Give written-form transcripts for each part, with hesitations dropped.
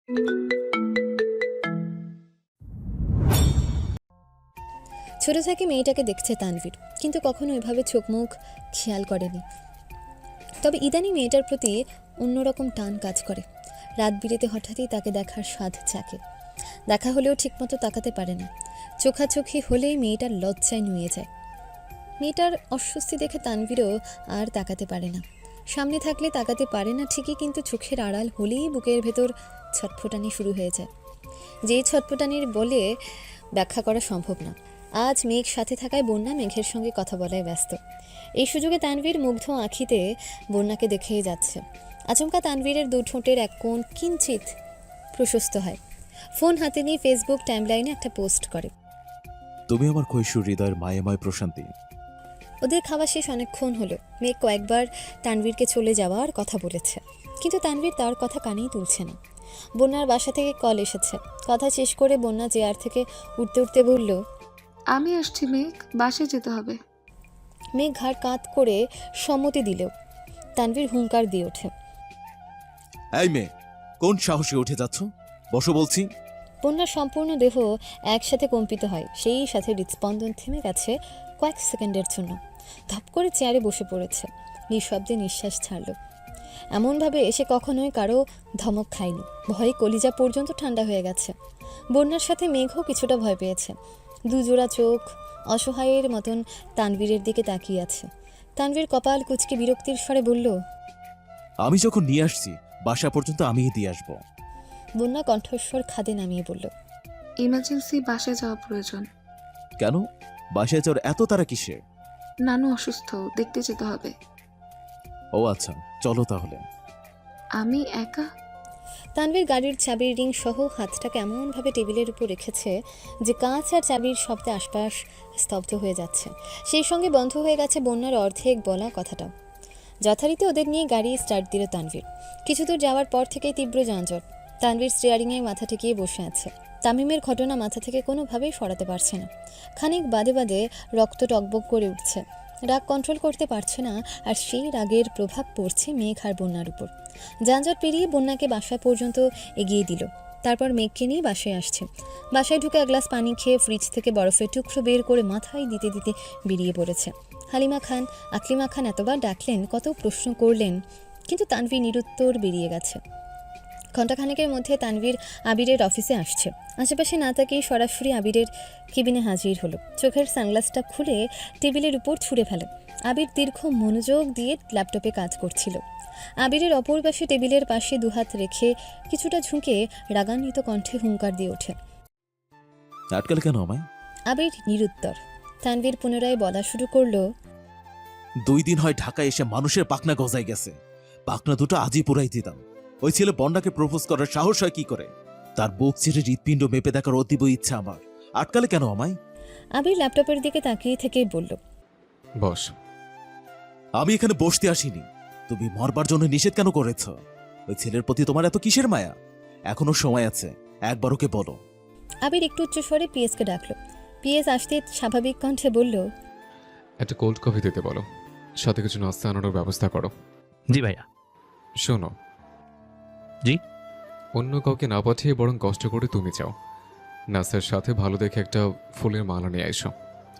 ছোট থেকে মেয়েটাকে দেখছে তানভীর, কিন্তু কখনো এভাবে চোখ মুখ খেয়াল করেনি। তবে ইদানি মেয়েটার প্রতি অন্যরকম টান কাজ করে। রাত বিরেতে হঠাৎই তাকে দেখার স্বাদ চাকে। দেখা হলেও ঠিকমতো তাকাতে পারে না। চোখাচোখি হলেই মেয়েটার লজ্জায় নুয়ে যায়। মেয়েটার অস্বস্তি দেখে তানভীরও আর তাকাতে পারে না। সামনে থাকলে তাকাতে পারে না ঠিকই, কিন্তু চোখের আড়াল হলেই বুকের ভেতর ছটফটানি শুরু হয়ে যায়, যেই ছটফটানির বলে ব্যাখ্যা করা সম্ভব না। আজ মেঘ সাথে থাকায় বন্যা মেঘের সঙ্গে কথা বলায় ব্যস্ত। এই সুযোগে তানভীর মুগ্ধ আঁখিতে বন্যাকে দেখেই যাচ্ছে। আচমকা তানভীরের দু ঠোঁটের এক কোণ কিঞ্চিত প্রশস্ত হয়। ফোন হাতে নিয়ে ফেসবুক টাইমলাইনে একটা পোস্ট করে। তুমি আমার কৈশোর হৃদয়ের মায়াময় প্রশান্তি। ওদের খাওয়া শেষ অনেকক্ষণ হলো। মেঘ কয়েকবার তানভীরকে চলে যাওয়ার কথা বলেছে, কিন্তু তানভীর তার কথা কানেই তুলছে না। বন্যার বাসা থেকে কল এসেছে। কথা শেষ করে বন্যা চেয়ার থেকে উঠতে উঠতে বলল, আমি আসছি মেঘ, বাসায় যেতে হবে। মেঘ ঘাড় কাত করে সম্মতি দিল। তানভীর হুঙ্কার দিয়ে ওঠে, এই মেয়ে, কোন সাহসে উঠে যাচ্ছ? বসো বলছি। বন্যার সম্পূর্ণ দেহ একসাথে কম্পিত হয়। সেই সাথে হৃদস্পন্দন থেমে গেছে কয়েক সেকেন্ডের জন্য। ধপ করে চেয়ারে বসে পড়েছে, নিঃশব্দে নিঃশ্বাস ছাড়ল। এমনভাবে এসে কখনোই কারো ধমক খায়নি। ভয়ে কলিজা পর্যন্ত ঠান্ডা হয়ে গেছে। বন্যার সাথে মেঘও কিছুটা ভয় পেয়েছে। দুজোড়া চোখ অসহায়ের মতন তানভীরের দিকে তাকিয়ে আছে। তানভীর কপাল কুঁচকে বিরক্তির স্বরে বলল, আমি যখন নিয়ে আসছি বাসা পর্যন্ত আমিই দিয়ে আসবো। বন্যা কণ্ঠস্বর খাদে নামিয়ে বলল, ইমার্জেন্সি বাসায় যাওয়া প্রয়োজন। কেন? বাসায় যাওয়ার এত তারা কিসে? নানু অসুস্থ, দেখতে যেতে হবে। ও আচ্ছা, চলো তাহলে। আমি একা? তানভীর গাড়ির চাবির রিং সহ হাতটাকে এমনভাবে টেবিলের উপর রেখেছে যে কাঁচ আর চাবির শব্দে আশপাশ স্তব্ধ হয়ে যাচ্ছে। সেই সঙ্গে বন্ধ হয়ে গেছে বন্যার অর্ধেক বলা কথাটাও। যথারীতি ওদের নিয়ে গাড়ি স্টার্ট দিল তানভীর। কিছু দূর যাওয়ার পর থেকেই তীব্র যানজট। তানভীর স্টিয়ারিংয়ে মাথা ঠেকিয়ে বসে আছে। তামিমের ঘটনা মাথা থেকে কোনোভাবেই সরাতে পারছে না। খানিক বাদে বাদে রক্ত টকবক করে উঠছে। রাগ কন্ট্রোল করতে পারছে না, আর সেই রাগের প্রভাব পড়ছে মেঘ আর বন্যার উপর। যানজট পেরিয়ে বন্যাকে বাসায় পর্যন্ত এগিয়ে দিল। তারপর মেঘকে নিয়ে বাসায় আসছে। বাসায় ঢুকে এক গ্লাস পানি খেয়ে ফ্রিজ থেকে বরফের টুকরো বের করে মাথায় দিতে দিতে বেরিয়ে পড়েছে। হালিমা খান, আকলিমা খান এতবার ডাকলেন, কত প্রশ্ন করলেন, কিন্তু তানভীর নিরুত্তর বেরিয়ে গেছে। ঘণ্টাখানেকের মধ্যে তানভীর আবিরের অফিসে আসছে। আশেপাশে না তাকিয়ে সরাসরি আবিরের কেবিনে হাজির হলো। চোখের সানগ্লাসটা খুলে টেবিলের উপর ছুঁড়ে ফেলে। আবির দীর্ঘ মনোযোগ দিয়ে ল্যাপটপে কাজ করছিল। আবিরের অপর পাশে টেবিলের পাশে দুহাত রেখে কিছুটা ঝুঁকে রাগান্বিত কণ্ঠে হুঙ্কার দিয়ে ওঠে, আটকালে কেন আমায়? আবির নিরুত্তর। তানভীর পুনরায় বলা শুরু করলো, 2 দিন হয় ঢাকায় এসে মানুষের পাকনা গজায় গেছে। পাকনা দুটো আজই পুরাই দিতাম। ওই ছেলে বন্যাকে প্রপোজ করার সাহস হয় কি করে? তার বুক ছেড়ে হৃৎপিণ্ড মেপে দেখার অতীব ইচ্ছা আমার। আটকালে কেন আমায়? আবির ল্যাপটপের দিকে তাকিয়ে থেকেই বলল, বস। আমি এখানে বসতে আসিনি। তুমি মরবার জন্য নিষেধ কেন করেছ? ওই ছেলের প্রতি তোমার এত কিসের মায়া? এখনো সময় আছে, একবার ওকে বলো। আবির একটু উচ্চস্বরে পিএসকে ডাকলো। পিএস আসতে স্বাভাবিক কণ্ঠে বলল, একটা কোল্ড কফি দিতে বলো, সাথে কিছু নাস্তা আনানোর ব্যবস্থা করো। জি ভাইয়া। শোনো, জি? অন্য কাউকে না পাঠিয়ে বরং কষ্ট করে তুমি যাও, নাস্তার সাথে ভালো দেখে একটা ফুলের মালা নিয়ে এসো।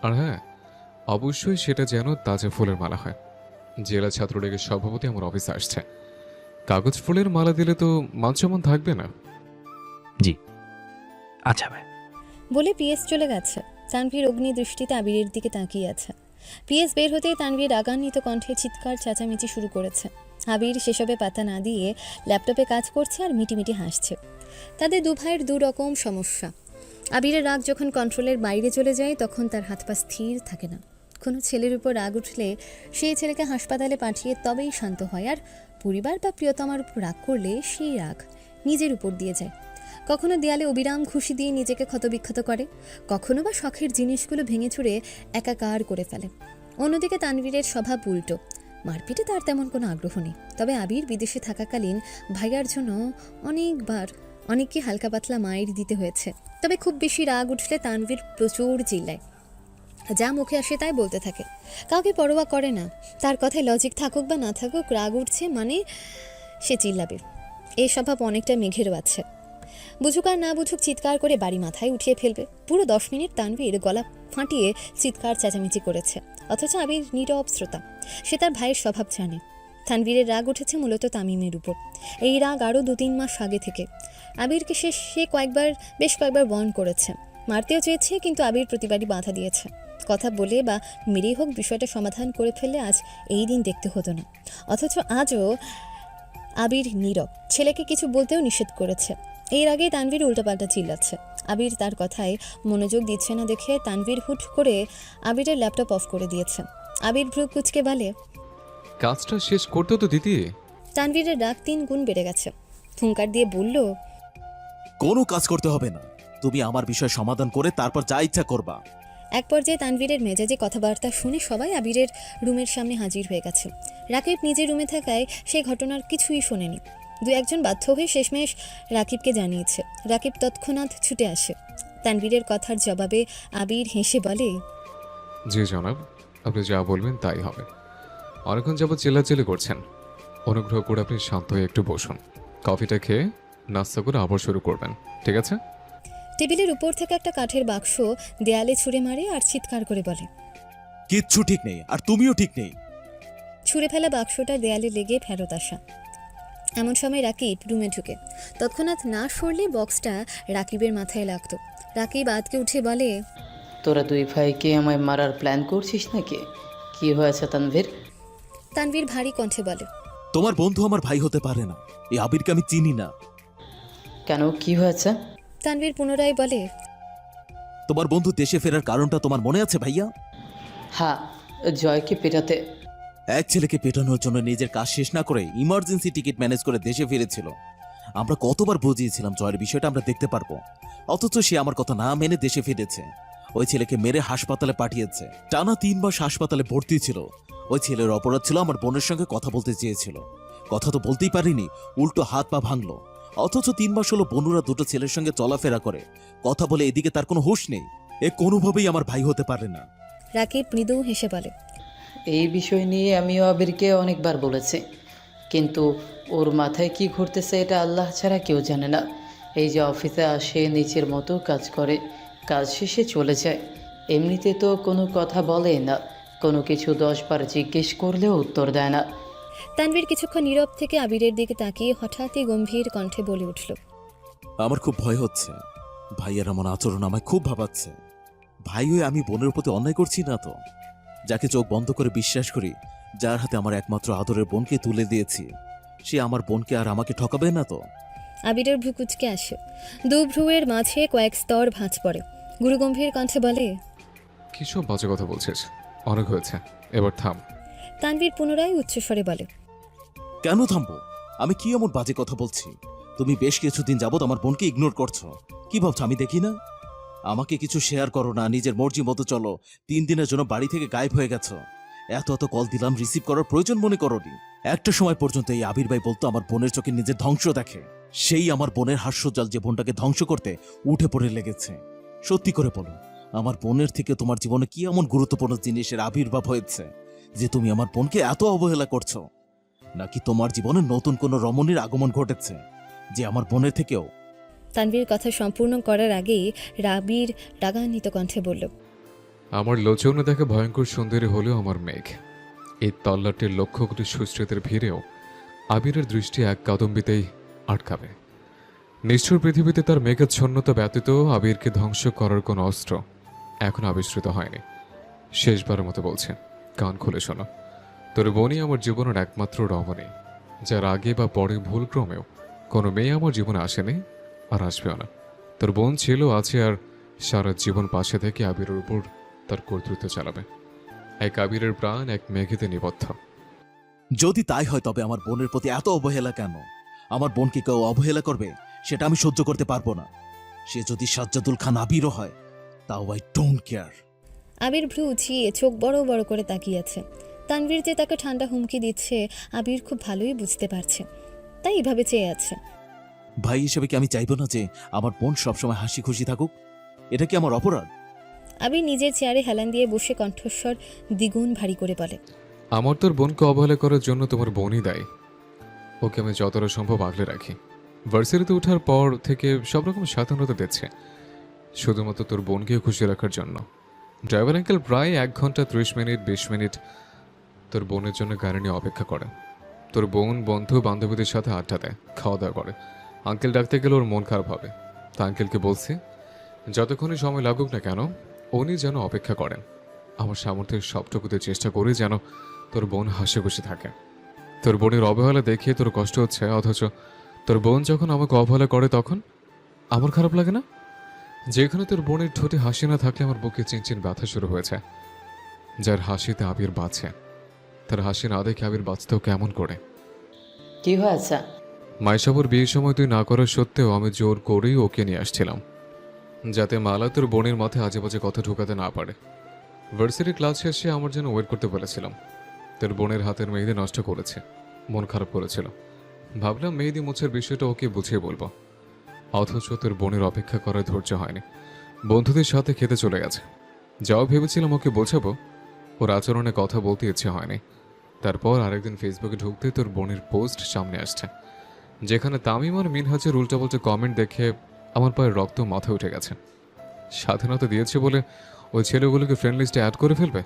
আর হ্যাঁ, অবশ্যই সেটা যেন তাজা ফুলের মালা হয়। জেলা ছাত্রলীগের সভাপতি আমার অফিসে আসছে, কাগজ ফুলের মালা দিলে তো মানসম্মান থাকবে না। জি আচ্ছা ভাই। বলে পিএস চলে গেছে। তানভীর অগ্নি দৃষ্টিতে আবিরের দিকে তাকিয়ে আছে। পিএস বের হতেই তানভীর রাগান্বিত কণ্ঠে চিৎকার চেঁচামেচি শুরু করেছে। আবির সেসবে পাতা না দিয়ে ল্যাপটপে কাজ করছে আর মিটিমিটি হাসছে। তাদের দু ভাইয়ের দু রকম সমস্যা। আবিরের রাগ যখন কন্ট্রোলের বাইরে চলে যায় তখন তার হাত পা স্থির থাকে না। কোনো ছেলের উপর রাগ উঠলে সেই ছেলেকে হাসপাতালে পাঠিয়ে তবেই শান্ত হয়, আর পরিবার বা প্রিয়তমার উপর রাগ করলে সেই রাগ নিজের উপর দিয়ে যায়। কখনো দেয়ালে অবিরাম খুশি দিয়ে নিজেকে ক্ষতবিক্ষত করে, কখনো বা শখের জিনিসগুলো ভেঙে চুরে একাকার করে ফেলে। অন্যদিকে তানভীরের স্বভাব উল্টো। মারপিটে তার তেমন কোনো আগ্রহ নেই। তবে আবির বিদেশে থাকাকালীন ভাইয়ার জন্য অনেককে হালকা পাতলা মাইর দিতে হয়েছে। তবে খুব বেশি রাগ উঠলে তানভীর প্রচুর চিল্লায়, যা মুখে আসে তাই বলতে থাকে, কাউকে পরোয়া করে না। তার কথায় লজিক থাকুক বা না থাকুক, রাগ উঠছে মানে সে চিল্লাবে। এই স্বভাব অনেকটা মেঘেরও আছে। বুঝুক আর না বুঝুক চিৎকার করে বাড়ি মাথায় উঠিয়ে ফেলবে। পুরো 10 মিনিট তানভীর গলা ফাটিয়ে চিৎকার চেঁচামেচি করেছে, অথচ আবির নীরব শ্রোতা। সে তার ভাইয়ের স্বভাব জানে। তানভীরের রাগ উঠেছে মূলত তামিমের উপর। এই রাগ আরও 2-3 মাস আগে থেকে। আবিরকে সে বেশ কয়েকবার ওয়ার্ন করেছে, মারতেও চেয়েছে, কিন্তু আবির প্রতিবারই বাধা দিয়েছে। কথা বলে বা মেরেই হোক বিষয়টা সমাধান করে ফেললে আজ এই দিন দেখতে হতো না। অথচ আজও আবির নীরব, ছেলেকে কিছু বলতেও নিষেধ করেছে। এর আগে তানভীর উল্টোপাল্টা চিল্লাচ্ছে। আবির তার কথায় মনোযোগ দিচ্ছে না দেখে তানভীর হুট করে আবিরের ল্যাপটপ অফ করে দিয়েছে। আবির ভ্রু কুচকে বলে, কাজটা শেষ করতে তো দিদি। তানভীরের রাগ 3 গুণ বেড়ে গেছে। হুঙ্কার দিয়ে বলল, কোনো কাজ করতে হবে না, তুমি আমার বিষয় সমাধান করে তারপর যা ইচ্ছা করবা। এক পর্যায়ে তানভীরের মেজাজে কথাবার্তা শুনে সবাই আবিরের রুমের সামনে হাজির হয়ে গেছে। রাকিব নিজের রুমে থাকায় সেই ঘটনার কিছুই শোনেনি। 2-1 বাধ্য হয়ে শেষমেশ রাকিবকে জানিয়েছে। রাকিব তৎক্ষণাৎ ছুটে আসে। তানভীরের কথার জবাবে আবির হেসে বলে, জি জনাব, আপনি যা বলবেন তাই হবে। অনেকক্ষণ যাবত চিল্লাচিল্লি করছেন, অনুগ্রহ করে আপনি শান্ত হয়ে একটু বসুন। কফিটা খেয়ে নাস্তা করে আবার শুরু করবেন, ঠিক আছে? টেবিলের উপর থেকে একটা কাঠের বাক্স দেয়ালে ছুঁড়ে মারে আর চিৎকার করে বলে, কিচ্ছু ঠিক নেই, আর তুমিও ঠিক নেই। ছুঁড়ে ফেলা বাক্সটা দেয়ালে লেগে ফেরত আসা। এমন সময় রাকিব রুমে ঢুকে। তৎক্ষণাৎ না সরলে বক্সটা রাকিবের মাথায় লাগতো। রাকিব আতকে উঠে বলে, তোরা দুই ভাইকে আমায় মারার প্ল্যান করছিস নাকি? কি হয়েছে তানভীর? তানভীর ভারী কণ্ঠে বলে, তোমার বন্ধু আমার ভাই হতে পারে না, এই আবিরকে আমি চিনি না। কেন, কি হয়েছে? তানভীর পুনরায় বলে, তোমার বন্ধু দেশে ফেরার কারণটা তোমার মনে আছে ভাইয়া? হ্যাঁ, জয়কে পেটাতে। এক ছেলেকে পেটানোর জন্য নিজের কাজ শেষ না করে ইমার্জেন্সি টিকিট ম্যানেজ করে দেশে ফিরেছিল। আমরা কতবার বুঝিয়েছিলাম জয়ের বিষয়টা আমরা দেখতে পারবো, অথচ সে আমার কথা না মেনে দেশে ফিরেছে। ওই ছেলেকে মেরে হাসপাতালে পাঠিয়েছে। টানা 3 মাস হাসপাতালে ভর্তি ছিল। ওই ছেলের অপরাধ ছিল আমার বোনের সঙ্গে কথা বলতে চেয়েছিল, কথা তো বলতেই পারিনি, উল্টো হাত পা ভাঙলো। অথচ 3 মাস হলো বনুরা দুটো ছেলের সঙ্গে চলাফেরা করে, কথা বলে, এদিকে তার কোনো হুঁশ নেই। এ কোনোভাবেই আমার ভাই হতে পারে না। রাকিব মৃদু হেসে বলে, এই বিষয় নিয়ে আমিও আবিরকে অনেকবার বলেছি, কিন্তু ওর মাথায় কি ঘুরতেছে এটা আল্লাহ ছাড়া কেউ জানে না। এই যে অফিসে আসে, নিচের মতো কাজ করে, কাজ শেষে চলে যায়। এমনিতে তো কোনো কথা বলে না, কোনো কিছু 10 বার জিজ্ঞেস করলেও উত্তর দেয় না। তানভীর কিছুক্ষণ নীরব থেকে আবিরের দিকে তাকিয়ে হঠাৎই গম্ভীর কণ্ঠে বলে উঠল, আমার খুব ভয় হচ্ছে, ভাইয়ের এমন আচরণ আমায় খুব ভাবাচ্ছে। ভাই হয়ে আমি বোনের প্রতি অন্যায় করছি না তো? যাকে চোখ বন্ধ করে বিশ্বাস করি, যার হাতে আমার একমাত্র আদরের বোনকে তুলে দিয়েছি, সে আমার বোনকে আর আমাকে ঠকাবে না তো? আবিরের ভ্রু কুচকে আসে। 2 ভ্রুয়ের মাঝে কয়েক স্তর ভাঁজ পড়ে। গুরুগম্ভীর কণ্ঠে বলে, কিসব বাজে কথা বলছিস? অনেক হয়েছে, এবার থাম। তানভীর পুনরায় উচ্চস্বরে বলে, কেন থামবো? আমি কি এমন বাজে কথা বলছি? তুমি বেশ কিছুদিন যাবত আমার বোনকে ইগনোর করছো। কি ভাবছো আমি দেখি না? আমাকে কিছু শেয়ার করো না, নিজের মর্জি মতো চলো। 3 দিনের জন্য বাড়ি থেকে গায়েব হয়ে গেছো। এত কল দিলাম, রিসিভ করার প্রয়োজন মনে করোনি। একটা সময় পর্যন্ত এই আবির ভাই বলতো আমার বোনের চোখে নিজের ধ্বংস দেখে। সেই আমার বোনের হাস্যজাল যে বোনটাকে ধ্বংস করতে উঠে পড়ে লেগেছে। সত্যি করে বলো, আমার বোনের থেকে তোমার জীবনে কি এমন গুরুত্বপূর্ণ জিনিসের আবির্ভাব হয়েছে যে তুমি আমার বোনকে এত অবহেলা করছো? নাকি তোমার জীবনে নতুন কোনো রমণীর আগমন ঘটেছে যে আমার বোনের থেকেও? তানভীর কথা সম্পূর্ণ করার আগেই রাবির রাগান্বিত কণ্ঠে বলল, আমার লোচনে দেখে ভয়ঙ্কর সুন্দরী হলেও আমার মেঘ। এই তল্লাটির লক্ষ্য কোটি সুস্মৃতির ভিড়েও আবিরের দৃষ্টি এক কাদম্বিতেই আটকাবে। নিষ্ঠুর পৃথিবীতে তার মেঘাচ্ছন্নতা ব্যতীত আবিরকে ধ্বংস করার কোনো অস্ত্র এখন আবিষ্কৃত হয়নি। শেষবারের মতো বলছে, কান খুলে শোনো। তোর বোনই আমার জীবনের একমাত্র রমণী, যার আগে বা পরে ভুলক্রমেও কোনো মেয়ে আমার জীবনে আসেনি আর আসবেও না। তোর বোন ছিল, আছে, আর সারা জীবন পাশে থেকে আবিরের উপর তার কর্তৃত্ব চালাবে। এক আবিরের প্রাণ এক মেঘেতে নিবদ্ধ। যদি তাই হয় তবে আমার বোনের প্রতি এত অবহেলা কেন? আমার বোনকে কেউ অবহেলা করবে সেটা আমি সহ্য করতে পারবো না। সে যদি সাজ্জাদুল খান আবিরও হয়, তাও আই ডোন্ট কেয়ার। আবির ভ্রু উঁচিয়ে চোখ বড় বড় করে তাকিয়েছে। তানভীর যে তাকে ঠান্ডা হুমকি দিচ্ছে আবির খুব ভালোই বুঝতে পারছে, তাই এভাবে চেয়ে আছে। ভাই হিসেবে কি আমি চাইবো না যে আমার বোন সবসময় হাসি খুশি থাকুক? এটা কি আমার অপরাধ? আবির নিজের চেয়ারে হেলান দিয়ে বসে কণ্ঠস্বর দ্বিগুণ ভারী করে বলে, আমার তোর বোনকে অবহেলা করার জন্য তোমার বোনই দায়ী। ওকে আমি যতটা সম্ভব আগলে রাখি, ভার্সিটিতে ওঠার পর থেকে সব রকম স্বাধীনতা দিচ্ছে, শুধুমাত্র তোর বোনকে খুশি রাখার জন্য। ড্রাইভার আঙ্কেল প্রায় 1 ঘন্টা 30 মিনিট 20 মিনিট তোর বোনের জন্য গাড়ি নিয়ে অপেক্ষা করে। তোর বোন বন্ধু বান্ধবীদের সাথে আড্ডা দেয়, খাওয়া দাওয়া করে। আঙ্কেল ডাকতে গেলে ওর মন খারাপ হবে, তা আঙ্কেলকে বলছি যতক্ষণই সময় লাগুক না কেন উনি যেন অপেক্ষা করেন। আমার সামর্থ্যের সবটুকুতে চেষ্টা করি যেন তোর বোন হাসি খুশি থাকে। তোর বোনের অবহেলা দেখিয়ে তোর কষ্ট হচ্ছে, অথচ তোর বোন যখন আমাকে অবহেলা করে তখন আমার খারাপ লাগে না? যেখানে তোর বোনের ঠোঁটে হাসি না থাকলে আমার বুকে চিনচিন ব্যথা শুরু হয়েছে। যার হাসিতে আবির বাঁচে, তার হাসি না দেখে আবির বাঁচতেও কেমন করে? কি হয়েছে? মাইশাবুর বিয়ের সময় তুই না করার সত্ত্বেও আমি জোর করেই ওকে নিয়ে আসছিলাম, যাতে মালা তোর বোনের মাথায় আজে বাজে কথা ঢোকাতে না পারে। ভার্সিটি ক্লাস শেষে আমার জন্য ওয়েট করতে বলেছিলাম। তোর বোনের হাতের মেহেদি নষ্ট করেছে, মন খারাপ করেছিল। ভাবলাম মেহেদি মুছের বিষয়টা ওকে বুঝিয়ে বলবো, অথচ তোর বোনের অপেক্ষা করার ধৈর্য হয়নি। বন্ধুদের সাথে খেতে চলে গেছে। যাও ভেবেছিলাম ওকে বোঝাবো, ওর আচরণে কথা বলতে ইচ্ছে হয়নি। তারপর আরেকদিন ফেসবুকে ঢুকতে তোর বোনের পোস্ট সামনে আসছে, যেখানে তামিম আর মিনহাজের উল্টাপাল্টা কমেন্ট দেখে আমার পায়ের রক্ত মাথায় উঠে গেছে। স্বাধীনতা দিয়েছে বলে ওই ছেলেগুলোকে ফ্রেন্ড লিস্টে অ্যাড করে ফেলবে?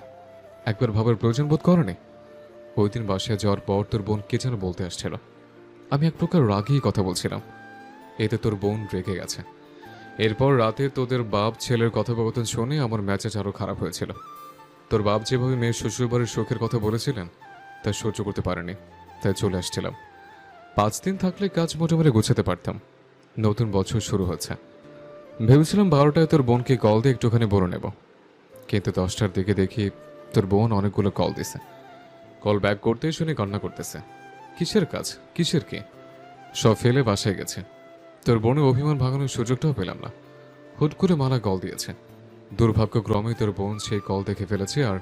একবার ভাবার প্রয়োজন বোধ করেনি? ওই দিন বাসায় যাওয়ার পর তোর বোন কে যেন বলতে আসছিল। আমি এক প্রকার রাগেই কথা বলছিলাম, এতে তোর বোন রেগে গেছে। এরপর রাতে তোদের বাপ ছেলের কথোপকথন শুনে আমার মেজাজ আরও খারাপ হয়েছিল। তোর বাপ যেভাবে মেয়ের শ্বশুরবাড়ির শোকের কথা বলেছিলেন তা সহ্য করতে পারেনি, তাই চলে আসছিলাম। 5 দিন থাকলে কাজ মোটামুটি গোছাতে পারতাম। নতুন বছর শুরু হচ্ছে, ভেবেছিলাম 12টায় তোর বোনকে কল দিয়ে একটুখানি বলে নেব, কিন্তু 10টার দিকে দেখি তোর বোন অনেকগুলো কল দিছে। কল ব্যাক করতেই শুনে কান্না করতেছে। কিসের কাজ, কিসের কি, সব ফেলে বাসায় গেছে। তোর বোনের অভিমান ভাঙানোর সুযোগটাও পেলাম না। হুট করে মালা কল দিয়েছে। দুর্ভাগ্যক্রমে তোর বোন সেই কল দেখে ফেলেছে আর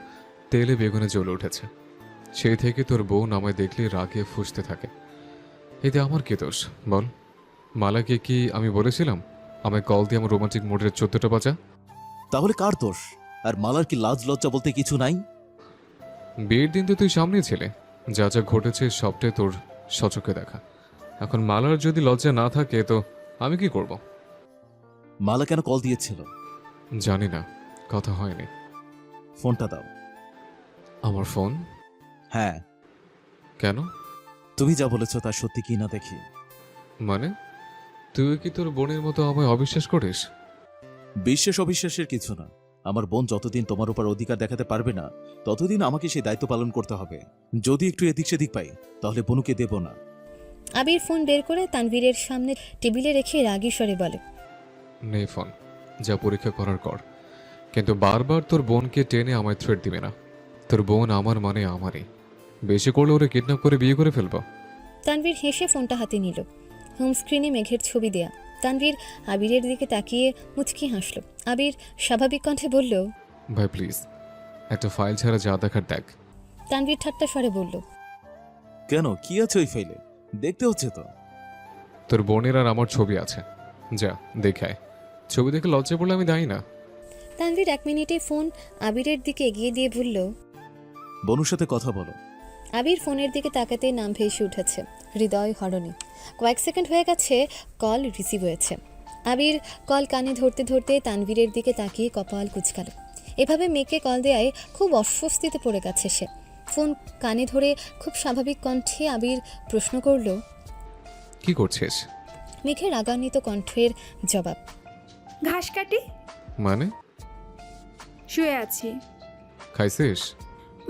তেলে বেগুনে জ্বলে উঠেছে। সেই থেকে তোর বোন আমায় দেখলে রাগে ফুঁসতে থাকে। এতে আমার কি দোষ বল? মালাকে কি আমি বলেছিলাম আমায় কল দিয়ে আমার রোমান্টিক মোডের 14টা বাজা? তাহলে কার দোষ? আর মালার কি লাজ লজ্জা বলতে কিছু নাই? বিয়ের দিন তো তুই সামনেই ছিলে, যা যা ঘটেছে সবটাই তোর সচক্ষে দেখা। এখন মালার যদি লজ্জা না থাকে তো আমি কি করব? মালা কেন কল দিয়েছিল? জানি না, কথা হয়নি। ফোনটা দাও। আমার ফোন? হ্যাঁ। কেন? তুমি যা বলেছ তা সত্যি কি না দেখি। মানে তুই কি তোর বোনের মতো আমায় অবিশ্বাস করিস? বিশ্বাস অবিশ্বাসের কিছু না। আমার বোন যতদিন তোমার উপর অধিকার দেখাতে পারবে না ততদিন আমাকে সেই দায়িত্ব পালন করতে হবে। যদি একটু এদিক সেদিক পাই তাহলে বনুকে দেব না। আবির ফোন বের করে তানভীরের সামনে টেবিলে রেখে রাগী স্বরে বলে, নেই ফোন, যা পরীক্ষা করার কর, কিন্তু বারবার তোর বোনকে টেনে আমায় থ্রেট দিবে না। তোর বোন আমার মানে আমারই, বেশি করলে ওরে কিডন্যাপ করে বিয়ে করে ফেলবো। তানভীর হেসে ফোনটা হাতে নিল। হোম স্ক্রিনে মেঘের ছবি দেয়া। তানভীর আবিরের দিকে তাকিয়ে মুচকি হাসল। আবির স্বাভাবিক কণ্ঠে বলল, ভাই প্লিজ একটা ফাইল ছাড়া যা দেখার দেখ। তানভীর ঠাট্টা স্বরে বলল, কেন, কি আছে ওই ফাইলে? দেখতে হচ্ছে তো। তোর বোনের আর আমার ছবি আছে, যা দেখায়। ছবি দেখে লজ্জা পড়লে আমি দায়ী না। তানভীর 1 মিনিটে ফোন আবিরের দিকে এগিয়ে দিয়ে বলল, বনুর সাথে কথা বলো। আবির ফোনের দিকে তাকাতে নাম ভেসে উঠেছে, হৃদয় হরণী। কয়েক সেকেন্ড হয়ে গেছে কল রিসিভ হয়েছে। আবির কল কানে ধরতে ধরতে তানভীরের দিকে তাকিয়ে কপাল কুঁচকাল। এভাবে মেয়েকে কল দেয়ায় খুব অস্বস্তিতে পড়ে গেছে সে। ফোন কানে ধরে খুব স্বাভাবিক কণ্ঠে আবির প্রশ্ন করল, কি করছিস? মেঘের রাগান্বিত কণ্ঠের জবাব, ঘাস কাটি। মানে? শুয়ে আছি। খাইছিস?